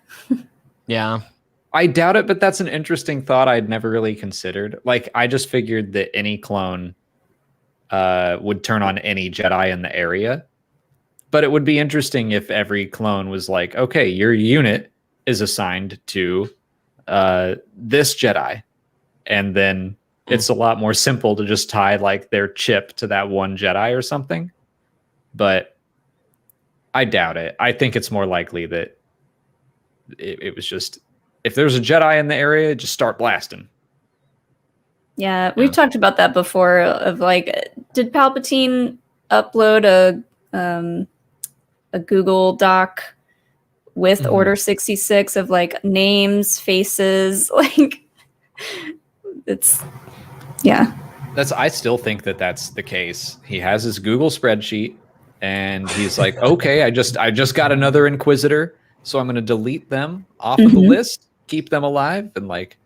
Yeah. I doubt it, but that's an interesting thought I'd never really considered. Like, I just figured that any clone would turn on any Jedi in the area. But it would be interesting if every clone was like, okay, your unit is assigned to this Jedi. And then it's a lot more simple to just tie like their chip to that one Jedi or something. But I doubt it. I think it's more likely that it was just, if there's a Jedi in the area, just start blasting. Yeah, we've talked about that before. Of like, did Palpatine upload a Google Doc with Order 66 of like names, faces, like it's I still think that that's the case. He has his Google spreadsheet and he's like, okay, I just got another Inquisitor, so I'm going to delete them off of the list, keep them alive. And like,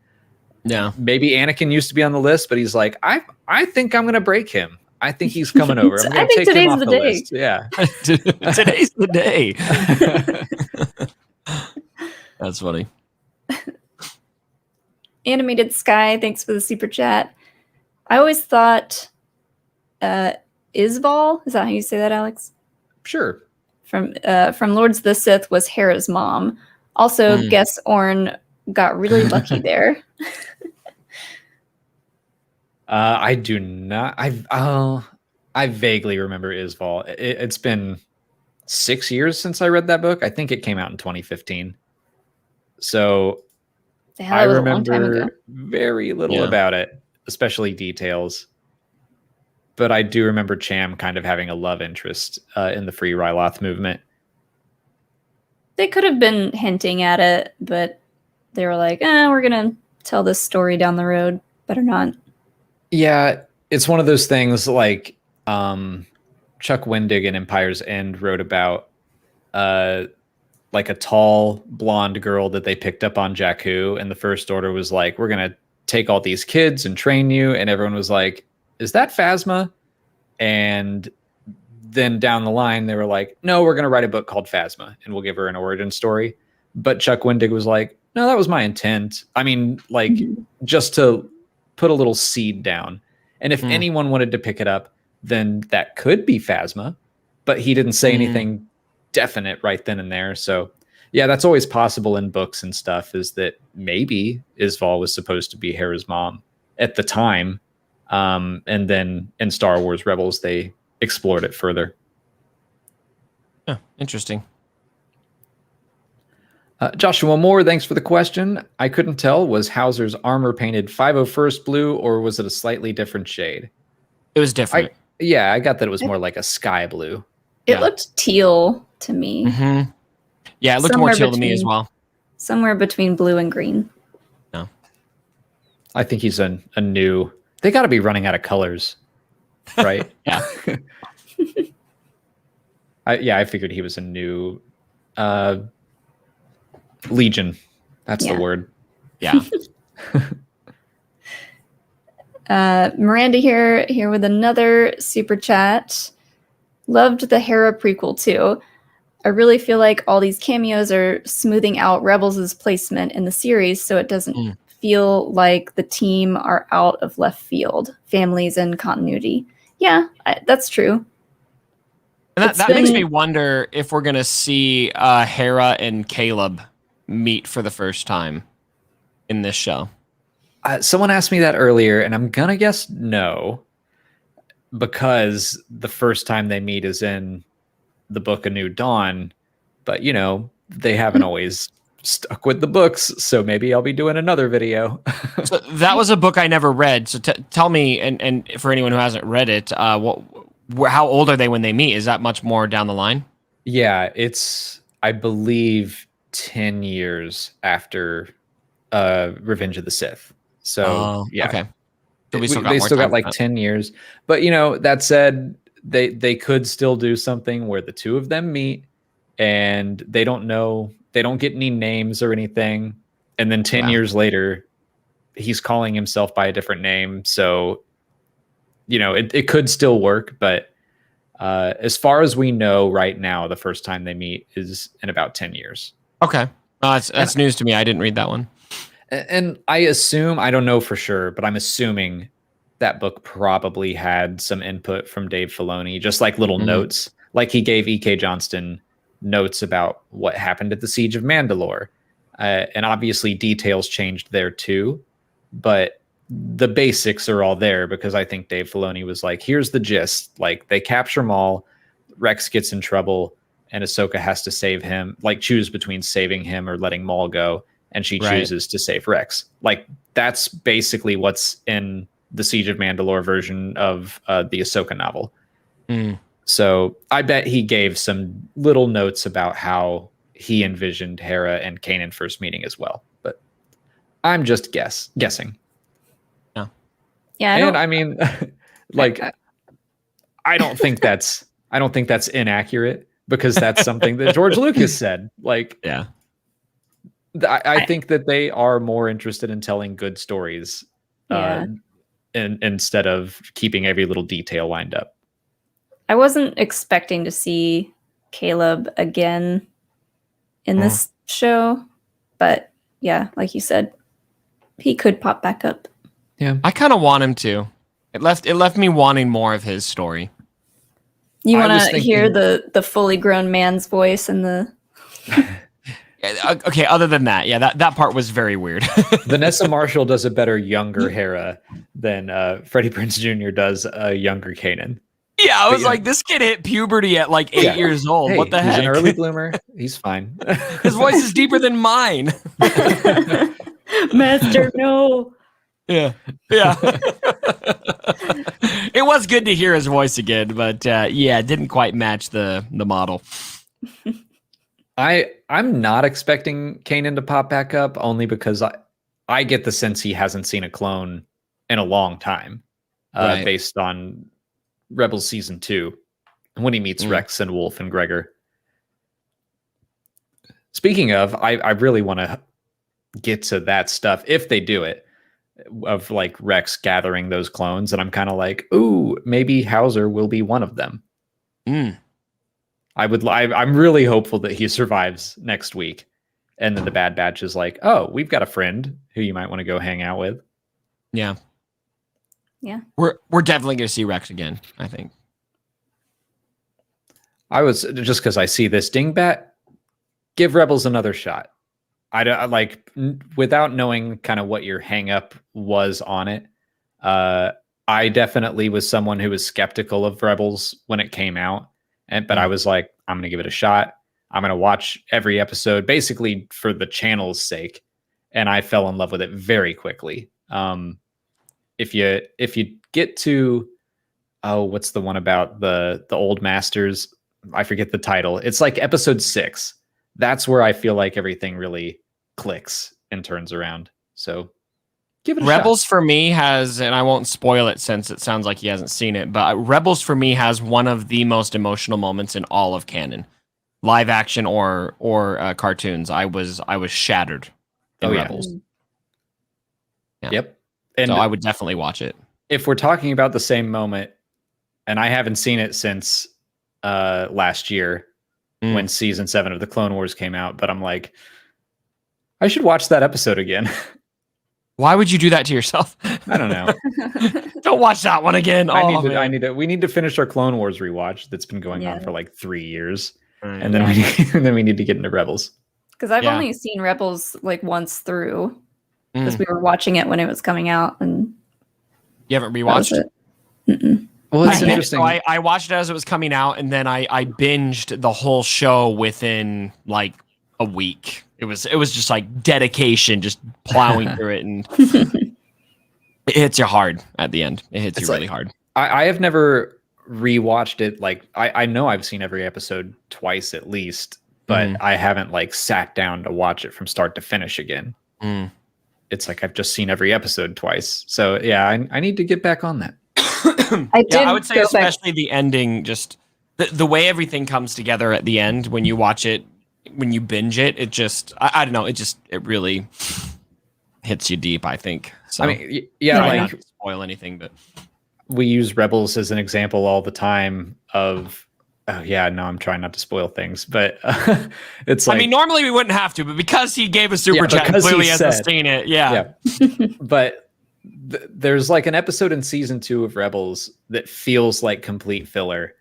maybe Anakin used to be on the list, but he's like, I think I'm going to break him. I think he's coming over. I'm going to take him off the list. Yeah. Today's the day. That's funny. Animated Sky, thanks for the super chat. I always thought Isval, is that how you say that, Alex? Sure. From Lords of the Sith was Hera's mom. Also, guess Orn got really lucky there. I do not. I vaguely remember Isval. It's been 6 years since I read that book. I think it came out in 2015. So I remember very little about it, especially details. But I do remember Cham kind of having a love interest in the Free Ryloth movement. They could have been hinting at it, but they were like, we're going to tell this story down the road. Better not. Yeah, it's one of those things like Chuck Wendig in Empire's End wrote about like a tall blonde girl that they picked up on Jakku, and the First Order was like, we're going to take all these kids and train you. And everyone was like, is that Phasma? And then down the line, they were like, no, we're going to write a book called Phasma and we'll give her an origin story. But Chuck Wendig was like, no, that was my intent. I mean, like, just to put a little seed down. And if anyone wanted to pick it up, then that could be Phasma. But he didn't say anything definite right then and there. So yeah, that's always possible in books and stuff, is that maybe Isval was supposed to be Hera's mom at the time. And then in Star Wars Rebels, they explored it further. Oh, interesting. Joshua Moore, thanks for the question. I couldn't tell, was Howzer's armor painted 501st blue, or was it a slightly different shade? It was different. I got that it was more like a sky blue. It looked teal to me. Yeah, it looked more teal to me as well. Somewhere between blue and green. No. I think he's a new... They got to be running out of colors, right? Yeah. I figured he was a new Legion. That's the word. Yeah. Miranda here with another super chat. Loved the Hera prequel too. I really feel like all these cameos are smoothing out Rebels' placement in the series, so it doesn't feel like the team are out of left field. Families and continuity. Yeah, that's true. And that makes me wonder if we're going to see Hera and Caleb meet for the first time in this show. Someone asked me that earlier, and I'm going to guess no, because the first time they meet is in the book A New Dawn, but they haven't always stuck with the books, so maybe I'll be doing another video. So that was a book I never read, so tell me, and for anyone who hasn't read it, how old are they when they meet? Is that much more down the line? Yeah, it's, I believe, 10 years after Revenge of the Sith. So yeah, okay. So they still got like 10 years, but that said, they could still do something where the two of them meet and they don't get any names or anything, and then 10 years later he's calling himself by a different name, so it could still work. But as far as we know right now, the first time they meet is in about 10 years. Okay. That's news to me. I didn't read that one. And I assume, I don't know for sure, but I'm assuming that book probably had some input from Dave Filoni, just like little notes. Like he gave E.K. Johnston notes about what happened at the Siege of Mandalore. And obviously details changed there too. But the basics are all there because I think Dave Filoni was like, here's the gist. Like, they capture Maul, Rex gets in trouble, and Ahsoka has to save him, like choose between saving him or letting Maul go. And she chooses to save Rex. Like, that's basically what's in the Siege of Mandalore version of the Ahsoka novel. So I bet he gave some little notes about how he envisioned Hera and Kanan first meeting as well. But I'm just guessing. Yeah. And I mean, like, I don't think that's inaccurate, because that's something that George Lucas said. Like, yeah. I think that they are more interested in telling good stories instead of keeping every little detail lined up. I wasn't expecting to see Caleb again in this show, but yeah, like you said, he could pop back up. Yeah, I kind of want him to. It left me wanting more of his story. You want to hear the fully grown man's voice and the... Okay, other than that, yeah, that part was very weird. Vanessa Marshall does a better younger Hera than Freddie Prinze Jr. does a younger Kanan. Yeah, I was like, this kid hit puberty at like 8 years old. Hey, what the heck? He's an early bloomer. He's fine. His voice is deeper than mine. Master, no. Yeah. It was good to hear his voice again, but it didn't quite match the model. I'm not expecting Kanan to pop back up, only because I get the sense he hasn't seen a clone in a long time, based on Rebels Season 2, when he meets Rex and Wolf and Gregor. Speaking of, I really want to get to that stuff, if they do it, of like Rex gathering those clones, and I'm kind of like, ooh, maybe Howzer will be one of them. I'm really hopeful that he survives next week, and then the Bad Batch is like, oh, we've got a friend who you might want to go hang out with. Yeah. We're definitely going to see Rex again, I think. I was just because I see this dingbat, give Rebels another shot. I don't like, without knowing kind of what your hang up was on it. I definitely was someone who was skeptical of Rebels when it came out. But I was like, I'm going to give it a shot. I'm going to watch every episode basically for the channel's sake. And I fell in love with it very quickly. If you get to, what's the one about the old masters? I forget the title. It's like episode 6. That's where I feel like everything really clicks and turns around. So give it a Rebels shot. For me has, and I won't spoil it since it sounds like he hasn't seen it, but Rebels for me has one of the most emotional moments in all of canon, live action or cartoons. I was shattered in Rebels. Yeah. Yep. And so I would definitely watch it. if we're talking about the same moment, and I haven't seen it since last year when season 7 of the Clone Wars came out, but I'm like, I should watch that episode again. Why would you do that to yourself? I don't know. Don't watch that one again. We need to finish our Clone Wars rewatch that's been going on for like 3 years. And then we need to get into Rebels. Because I've only seen Rebels like once through, because we were watching it when it was coming out, and you haven't rewatched it. Well, it's interesting. So I watched it as it was coming out, and then I binged the whole show within like a week. It was just like dedication, just plowing through it, and it hits you hard at the end. It hits you really hard. I have never rewatched it. Like I know I've seen every episode twice at least, but I haven't like sat down to watch it from start to finish again. It's like I've just seen every episode twice. So yeah, I need to get back on that. I would say especially the ending, just the way everything comes together at the end when you watch it, when you binge it, it just I don't know, it really hits you deep, I think. So I mean, like not to spoil anything, but we use Rebels as an example all the time of I'm trying not to spoil things, but it's like, I mean, normally we wouldn't have to, but because he gave a super chat and clearly hasn't seen it. But there's like an episode in season 2 of Rebels that feels like complete filler,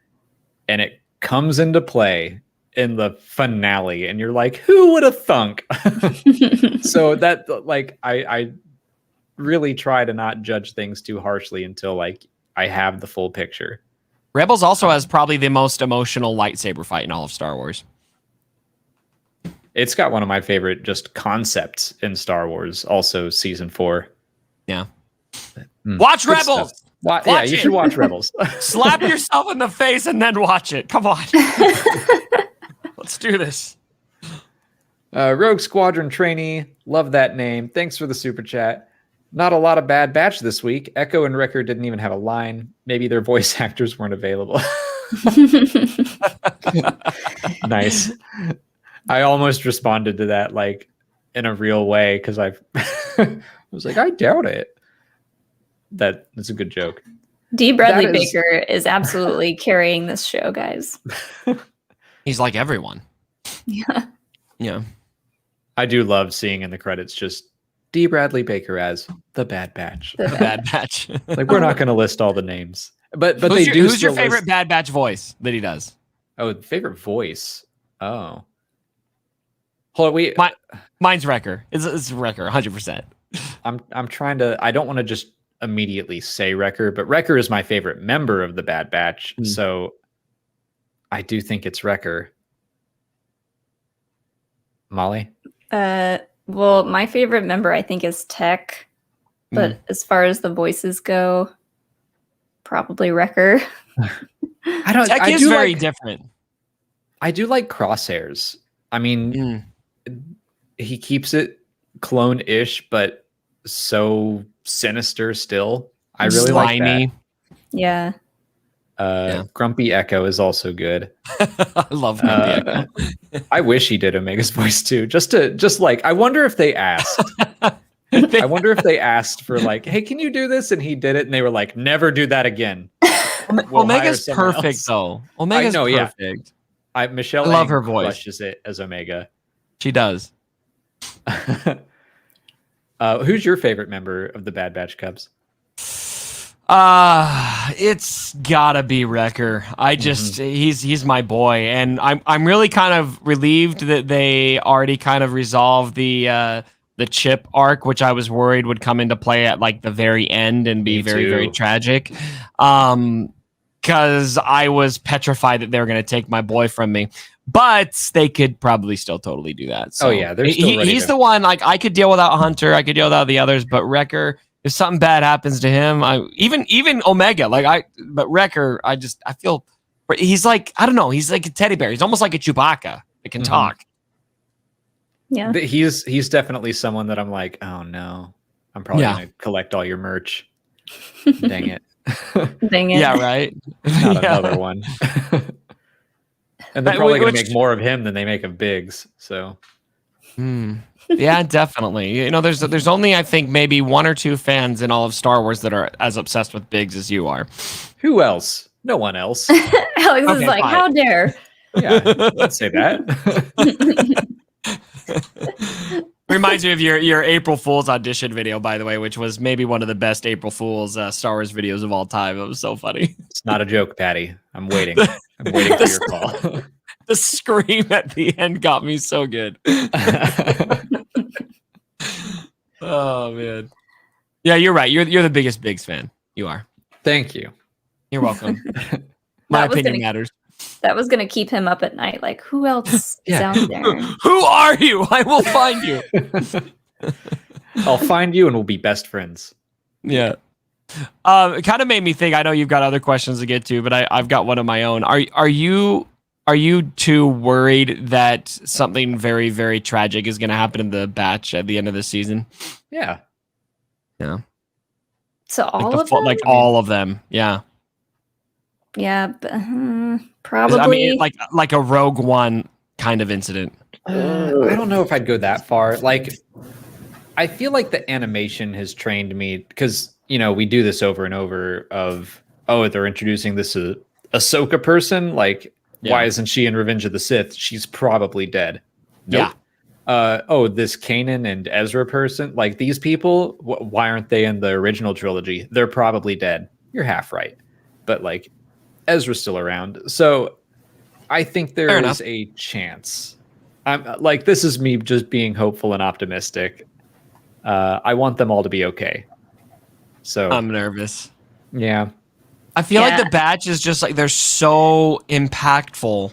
and it comes into play in the finale, and you're like, who would have thunk? So that, like, I really try to not judge things too harshly until like I have the full picture. Rebels also has probably the most emotional lightsaber fight in all of Star Wars. It's got one of my favorite just concepts in Star Wars, also season 4. Yeah. Watch Rebels! You should watch Rebels. Slap yourself in the face and then watch it. Come on. Let's do this. Rogue Squadron Trainee. Love that name. Thanks for the super chat. Not a lot of Bad Batch this week. Echo and Wrecker didn't even have a line. Maybe their voice actors weren't available. Nice. I almost responded to that like in a real way because I was like, I doubt it. That's a good joke. D. Bradley Baker is absolutely carrying this show, guys. He's like everyone. Yeah. I do love seeing in the credits just D. Bradley Baker as the Bad Batch. The Bad Batch. Like, we're not going to list all the names, but who's your favorite Bad Batch voice that he does? Oh, favorite voice. Oh, hold on. Mine's Wrecker. It's Wrecker, 100%. I'm trying to. I don't want to just immediately say Wrecker, but Wrecker is my favorite member of the Bad Batch, so I do think it's Wrecker. Molly? Well, my favorite member, I think, is Tech. But as far as the voices go, probably Wrecker. Tech is very different. I do like Crosshairs. I mean, he keeps it clone-ish, but so sinister still. I really like that. Yeah. Grumpy Echo is also good. I love Grumpy Echo. I wish he did Omega's voice too. Just like, I wonder if they asked. I wonder if they asked for like, hey, can you do this? And he did it, and they were like, never do that again. Omega's perfect though. Omega's perfect. Michelle I love her voice. Crushes it as Omega. She does. Who's your favorite member of the Bad Batch Cubs? It's gotta be Wrecker. I just he's my boy, and I'm really kind of relieved that they already kind of resolved the Chip arc, which I was worried would come into play at like the very end and be very, very tragic. Because I was petrified that they were going to take my boy from me. But they could probably still totally do that. So he's the one. Like, I could deal without Hunter, I could deal without the others, but Wrecker, if something bad happens to him, even Omega, but Wrecker, I feel he's like, I don't know, he's like a teddy bear. He's almost like a Chewbacca that can talk. Yeah, he's definitely someone that I'm like, oh no, I'm probably gonna collect all your merch. Dang it. Dang it. Yeah, right. Not another one. And they're probably going to make more of him than they make of Biggs. So Yeah, definitely. You know, there's only I think maybe one or two fans in all of Star Wars that are as obsessed with Biggs as you are. Who else? No one else. Alex is Okay, like, fine. how dare? Yeah, don't say that. Reminds me of your April Fool's audition video, by the way, which was maybe one of the best April Fool's Star Wars videos of all time. It was so funny. It's not a joke, Patty. I'm waiting. I'm waiting for your call. The scream at the end got me so good. Oh man. Yeah, you're right. You're the biggest Biggs fan. You are. Thank you. You're welcome. My opinion gonna, matters. That was gonna keep him up at night. Like, who else is out there? Who are you? I will find you. I'll find you and we'll be best friends. Yeah. It kind of made me think. I know you've got other questions to get to, but I've got one of my own. Are you too worried that something very, very tragic is going to happen in the batch at the end of the season? Yeah. Yeah. So all of them? Like all of them. Yeah. Yeah, but, probably. I mean, like a Rogue One kind of incident. I don't know if I'd go that far. Like, I feel like the animation has trained me because, you know, we do this over and over of, oh, they're introducing this Ahsoka person. Like, why isn't she in Revenge of the Sith? She's probably dead. Nope. Yeah. Oh, this Kanan and Ezra person, like these people, why aren't they in the original trilogy? They're probably dead. You're half right. But like, Ezra's still around. So I think there is a chance. I'm like, this is me just being hopeful and optimistic. I want them all to be okay. So I'm nervous. Yeah. I feel like the batch is just like, they're so impactful,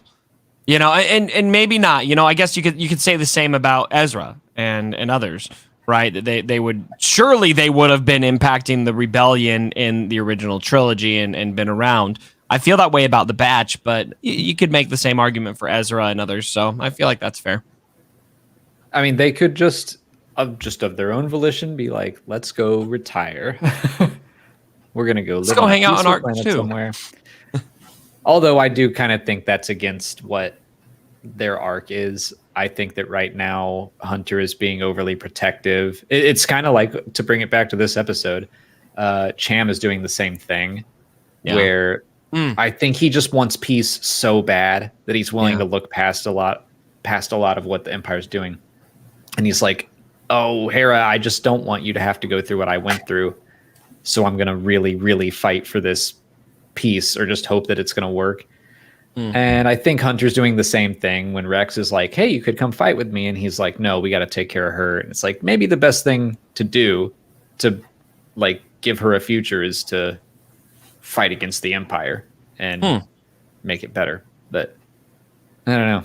you know, and maybe not, you know, I guess you could say the same about Ezra and others, right? They would have been impacting the rebellion in the original trilogy and been around. I feel that way about the batch, but you could make the same argument for Ezra and others. So I feel like that's fair. I mean, they could just of their own volition be like, let's go retire. We're going to go live hang out on Arc 2 somewhere. Although I do kind of think that's against what their arc is. I think that right now Hunter is being overly protective. It's kind of like, to bring it back to this episode, Cham is doing the same thing where I think he just wants peace so bad that he's willing to look past a lot of what the Empire's doing. And he's like, oh, Hera, I just don't want you to have to go through what I went through. So I'm going to really, really fight for this peace, or just hope that it's going to work. And I think Hunter's doing the same thing when Rex is like, hey, you could come fight with me. And he's like, no, we got to take care of her. And it's like, maybe the best thing to do to like give her a future is to fight against the Empire and make it better. But I don't know.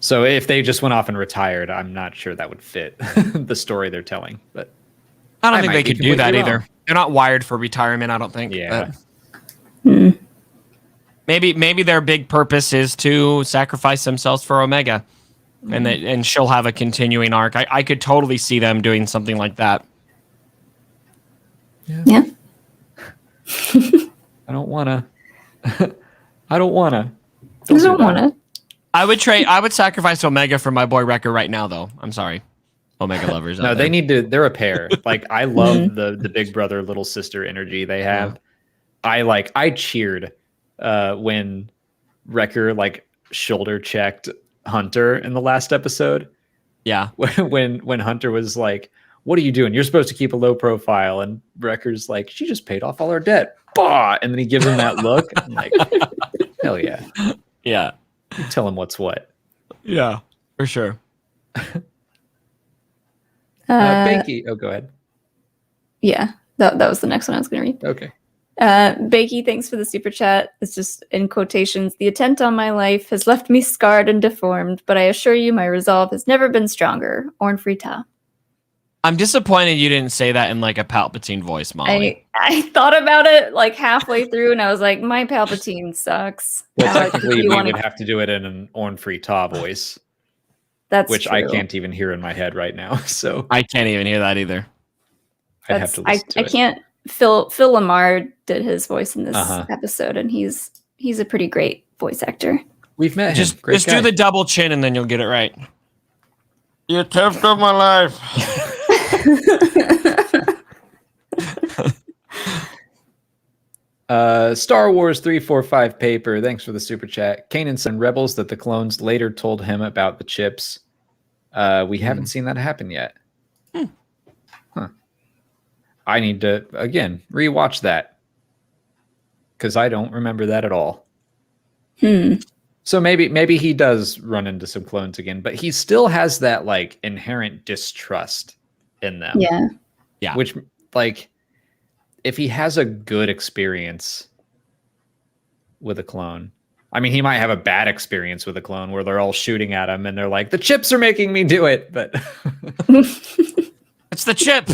So if they just went off and retired, I'm not sure that would fit the story they're telling. But I don't think they could do that either. They're not wired for retirement, I don't think. Yeah. Maybe their big purpose is to sacrifice themselves for Omega, and she'll have a continuing arc. I could totally see them doing something like that. Yeah. I don't wanna. I don't wanna. I don't wanna. I would sacrifice Omega for my boy Wrecker right now, though. I'm sorry, Omega lovers. No, they need to. They're a pair. Like, I love the big brother little sister energy they have. I cheered when Wrecker like shoulder checked Hunter in the last episode. Yeah, when Hunter was like, "What are you doing? You're supposed to keep a low profile," and Wrecker's like, "She just paid off all our debt." Bah! And then he gives him that look. I'm like, hell yeah, yeah. You tell him what's what. Yeah, for sure. Bakey. Oh, go ahead. Yeah, that was the next one I was going to read. Okay. Bakey, thanks for the super chat. It's just in quotations. The attempt on my life has left me scarred and deformed, but I assure you my resolve has never been stronger. Orn Free Taa. I'm disappointed you didn't say that in like a Palpatine voice, Molly. I thought about it like halfway through, and I was like, my Palpatine sucks. Well, technically, we would have to do it in an Orn Free Taa voice. That's which true. I can't even hear in my head right now. So I can't even hear that either. I'd have to listen to it. I can't. Phil Lamar did his voice in this episode, and he's a pretty great voice actor. We've met him. Just do the double chin, and then you'll get it right. You attempt of my life. Star Wars 345 paper. Thanks for the super chat. Kanan sent rebels that the clones later told him about the chips. We haven't seen that happen yet. Huh. I need to again rewatch that because I don't remember that at all. So maybe he does run into some clones again, but he still has that like inherent distrust in them. Yeah. Which like if he has a good experience with a clone, I mean, he might have a bad experience with a clone where they're all shooting at him and they're like, the chips are making me do it. But it's the chip.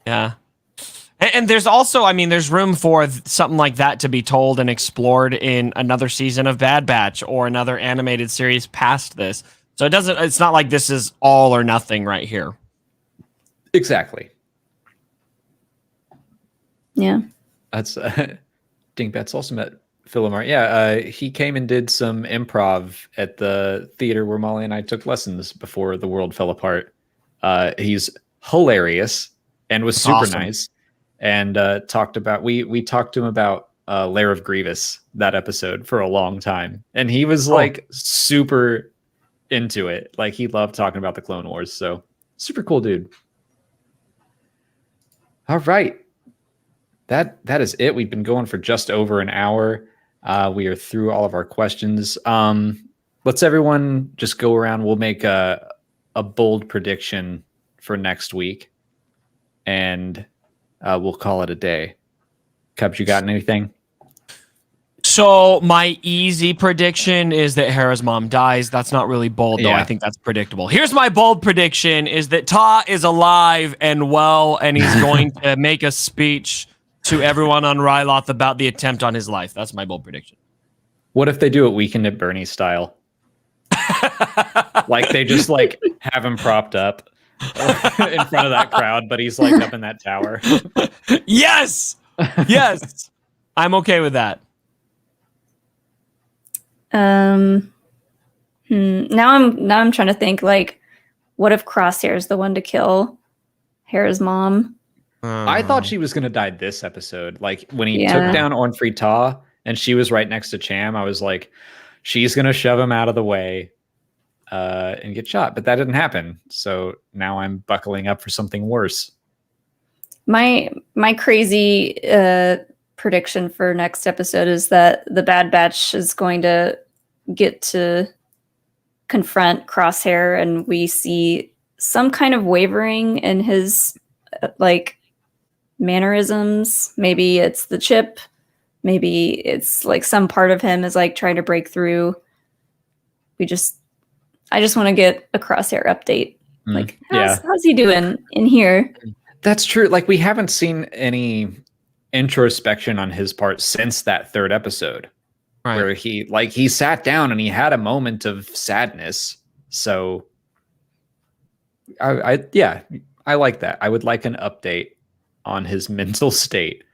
Yeah. And there's also, I mean, there's room for something like that to be told and explored in another season of Bad Batch or another animated series past this. So it's not like this is all or nothing right here. Exactly. Yeah. That's Dingbats also met Philomar. Yeah, he came and did some improv at the theater where Molly and I took lessons before the world fell apart. He's hilarious and was super awesome. nice. And talked about we talked to him about Lair of Grievous, that episode, for a long time. And he was like super into it. Like he loved talking about the Clone Wars. So super cool dude. All right. That is it. We've been going for just over an hour. We are through all of our questions. Let's everyone just go around. We'll make a bold prediction for next week. And we'll call it a day. Cubs, you got anything? So my easy prediction is that Hera's mom dies. That's not really bold, though. Yeah. I think that's predictable. Here's my bold prediction is that Taa is alive and well, and he's going to make a speech to everyone on Ryloth about the attempt on his life. That's my bold prediction. What if they do it Weekend at Bernie style? Like they just like have him propped up in front of that crowd, but he's like up in that tower. Yes. Yes. I'm okay with that. Now I'm trying to think, like, what if Crosshair is the one to kill Hera's mom? I thought she was going to die this episode. Like when he Yeah. took down Orn Free Taa and she was right next to Cham, I was like, she's going to shove him out of the way and get shot. But that didn't happen. So now I'm buckling up for something worse. My crazy prediction for next episode is that the Bad Batch is going to get to confront Crosshair, and we see some kind of wavering in his like mannerisms. Maybe it's the chip, maybe it's like some part of him is like trying to break through. I just want to get a Crosshair update. Like how's he doing in here? That's true. Like we haven't seen any introspection on his part since that third episode. Right. Where he sat down and he had a moment of sadness. So I like that. I would like an update on his mental state.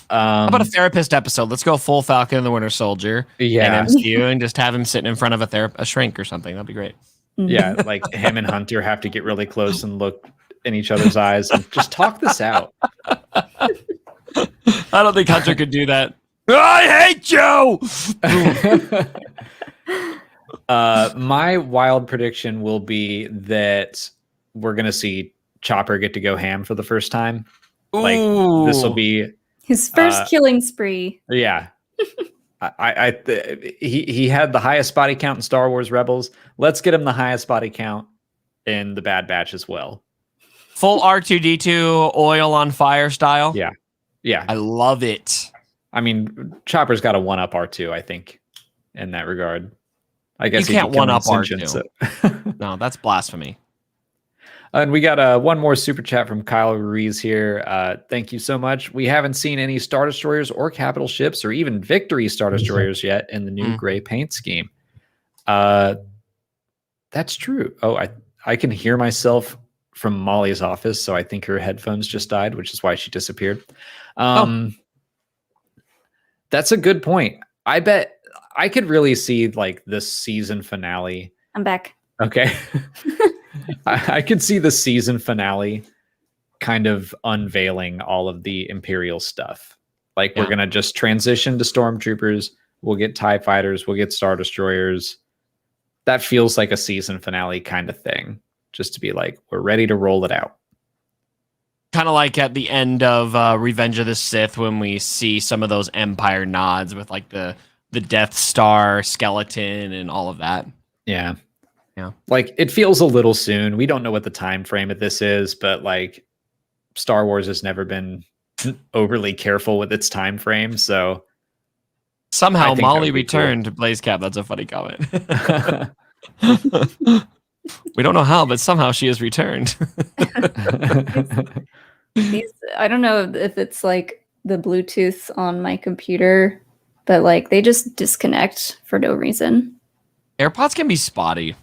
How about a therapist episode? Let's go full Falcon and the Winter Soldier. Yeah. And MCU and just have him sitting in front of a shrink or something. That'd be great. Yeah, like him and Hunter have to get really close and look in each other's eyes and just talk this out. I don't think Hunter could do that. I hate you. My wild prediction will be that we're gonna see Chopper get to go ham for the first time. Like this will be His first killing spree. Yeah. He had the highest body count in Star Wars Rebels. Let's get him the highest body count in the Bad Batch as well. Full R2D2 oil on fire style. Yeah. Yeah. I love it. I mean, Chopper's got a one-up R2, I think, in that regard. I guess you can't one-up R2. So. No, that's blasphemy. And we got one more super chat from Kyle Ruiz here. Thank you so much. We haven't seen any Star Destroyers or capital ships or even Victory Star Destroyers yet in the new gray paint scheme. That's true. Oh, I can hear myself from Molly's office, so I think her headphones just died, which is why she disappeared. That's a good point. I bet I could really see like this season finale I'm back. Okay. I could see the season finale kind of unveiling all of the Imperial stuff. Like we're going to just transition to stormtroopers. We'll get TIE fighters. We'll get Star Destroyers. That feels like a season finale kind of thing. Just to be like, we're ready to roll it out. Kind of like at the end of Revenge of the Sith when we see some of those Empire nods with like the Death Star skeleton and all of that. Yeah. Yeah. Like it feels a little soon. We don't know what the time frame of this is, but like Star Wars has never been overly careful with its time frame. So somehow Molly returned to Blaze Cap. That's a funny comment. We don't know how, but somehow she has returned. I don't know if it's like the Bluetooth on my computer, but like they just disconnect for no reason. AirPods can be spotty.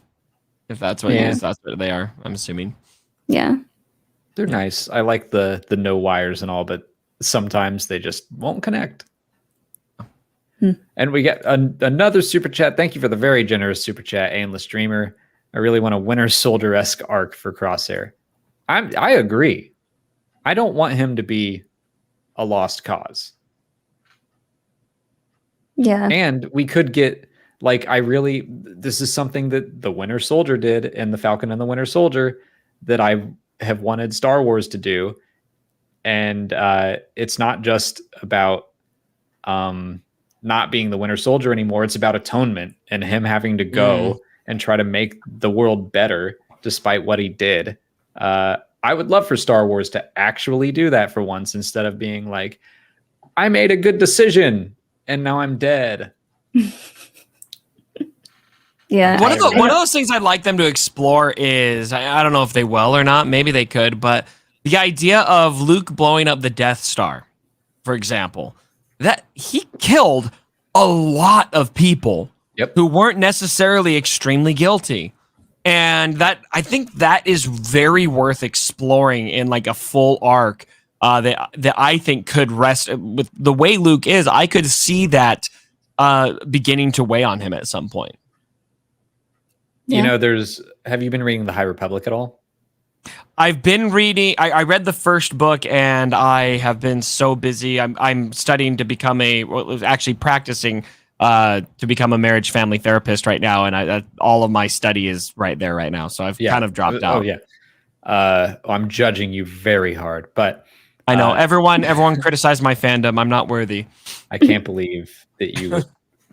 If that's what it is, that's what they are, I'm assuming. Yeah. They're nice. I like the no wires and all, but sometimes they just won't connect. And we get another super chat. Thank you for the very generous super chat, Aimless Dreamer. I really want a Winter Soldier-esque arc for Crosshair. I agree. I don't want him to be a lost cause. Yeah. And we could get this is something that the Winter Soldier did in The Falcon and the Winter Soldier that I have wanted Star Wars to do. And it's not just about not being the Winter Soldier anymore. It's about atonement and him having to go and try to make the world better despite what he did. I would love for Star Wars to actually do that for once instead of being like, I made a good decision and now I'm dead. Yeah. One of those things I'd like them to explore is, I don't know if they will or not, maybe they could, but the idea of Luke blowing up the Death Star, for example, that he killed a lot of people who weren't necessarily extremely guilty. And that I think that is very worth exploring in like a full arc that I think could rest with the way Luke is. I could see that beginning to weigh on him at some point. Yeah. You know, have you been reading The High Republic at all? I've been reading. I read the first book, and I have been so busy. I'm studying to become actually practicing to become a marriage family therapist right now, and all of my study is right there right now. So I've kind of dropped out. Oh yeah, I'm judging you very hard, but I know everyone criticized my fandom. I'm not worthy. I can't believe that you would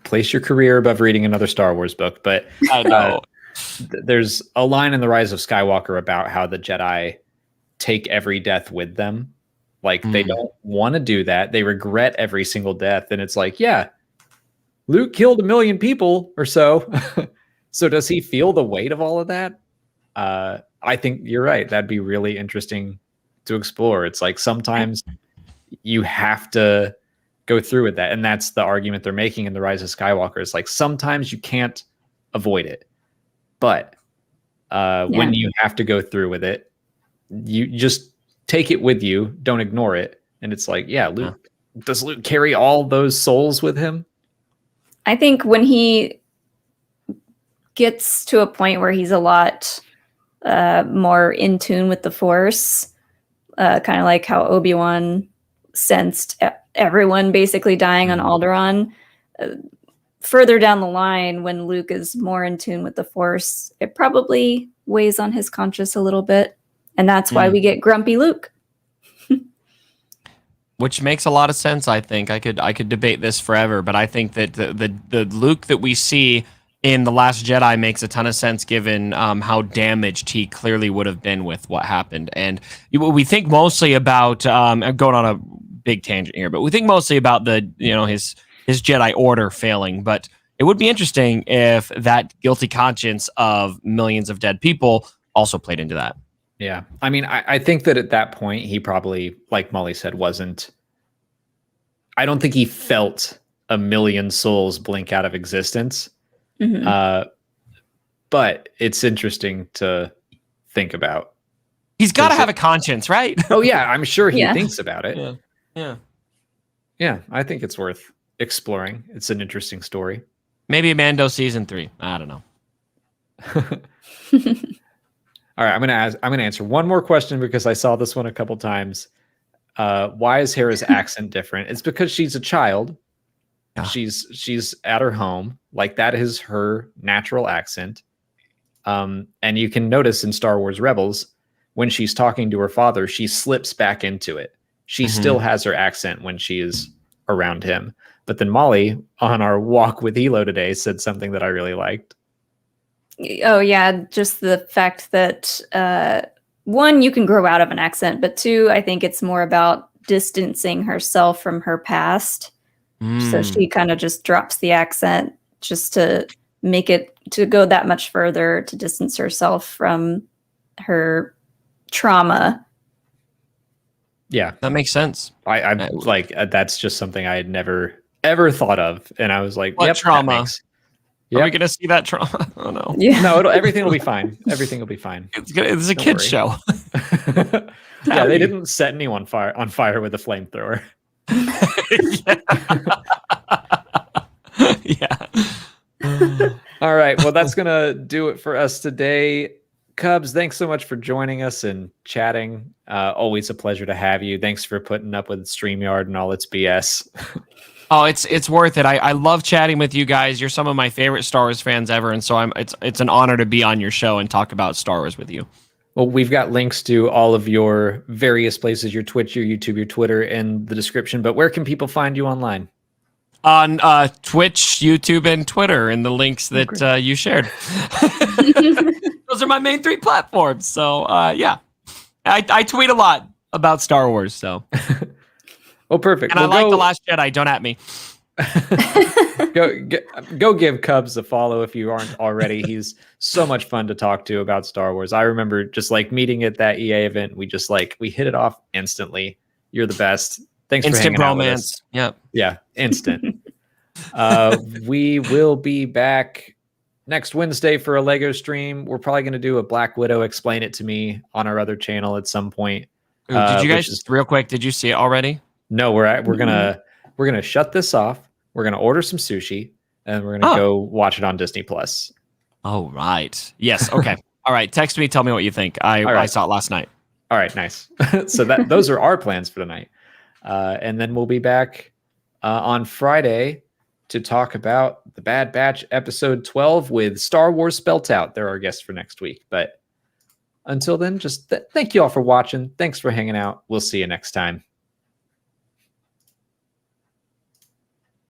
place your career above reading another Star Wars book. But I know. There's a line in The Rise of Skywalker about how the Jedi take every death with them. Like they don't want to do that. They regret every single death. And it's like, yeah, Luke killed 1 million people or so. So does he feel the weight of all of that? I think you're right. That'd be really interesting to explore. It's like sometimes you have to go through with that. And that's the argument they're making in The Rise of Skywalker. It's like sometimes you can't avoid it. But when you have to go through with it, you just take it with you. Don't ignore it. And it's like, yeah, Luke, does Luke carry all those souls with him? I think when he gets to a point where he's a lot more in tune with the Force, kind of like how Obi-Wan sensed everyone basically dying on Alderaan, further down the line, when Luke is more in tune with the Force, it probably weighs on his conscience a little bit. And that's why we get grumpy Luke. Which makes a lot of sense, I think. I could debate this forever, but I think that the Luke that we see in The Last Jedi makes a ton of sense given how damaged he clearly would have been with what happened. And we think mostly about, I'm going on a big tangent here, but we think mostly about his Jedi Order failing, but it would be interesting if that guilty conscience of millions of dead people also played into that. Yeah. I mean, I think that at that point, he probably, like Molly said, I don't think he felt 1 million souls blink out of existence. But it's interesting to think about. He's got to have a conscience, right? Oh, yeah. I'm sure he thinks about it. Yeah. I think it's worth exploring. It's an interesting story. Maybe Mando season 3. I don't know. All right, I'm gonna answer one more question because I saw this one a couple times. Why is Hera's accent different? It's because she's a child. Yeah. She's at her home. Like, that is her natural accent. And you can notice in Star Wars Rebels, when she's talking to her father, she slips back into it. She still has her accent when she is around him. But then Molly, on our walk with Hilo today, said something that I really liked. Oh yeah, just the fact that one, you can grow out of an accent, but two, I think it's more about distancing herself from her past. So she kind of just drops the accent just to make it to go that much further, to distance herself from her trauma. Yeah, That makes sense. I like that's just something I had never ever thought of, and I was like, What "Yep, trauma? Yep. Are we gonna see that trauma? Oh no. Yeah. No, everything will be fine. Everything will be fine." It's a Don't kid's worry. show. Yeah, they didn't set anyone on fire with a flamethrower. Yeah. All right, well, that's gonna do it for us today. Cubs, thanks so much for joining us and chatting. Always a pleasure to have you. Thanks for putting up with StreamYard and all its BS. Oh, it's worth it. I love chatting with you guys. You're some of my favorite Star Wars fans ever, and so it's an honor to be on your show and talk about Star Wars with you. Well, we've got links to all of your various places, your Twitch, your YouTube, your Twitter in the description. But where can people find you online? On Twitch, YouTube, and Twitter, and the links that you shared. Those are my main 3 platforms. So yeah, I tweet a lot about Star Wars. So well, perfect. And I like The Last Jedi. Don't at me. Go give Cubs a follow if you aren't already. He's so much fun to talk to about Star Wars. I remember just like meeting at that EA event. We hit it off instantly. You're the best. Thanks for hanging out with us. Yep. Yeah, instant. We will be back next Wednesday for a Lego stream. We're probably going to do a Black Widow Explain It to Me on our other channel at some point. Ooh, did you guys real quick? Did you see it already? No, we're gonna shut this off. We're gonna order some sushi and we're gonna go watch it on Disney Plus. Oh right. Yes. Okay. All right. Text me. Tell me what you think. I saw it last night. All right. Nice. So those are our plans for tonight. And then we'll be back on Friday to talk about the Bad Batch episode 12 with Star Wars spelt out. They're our guests for next week. But until then, just thank you all for watching. Thanks for hanging out. We'll see you next time.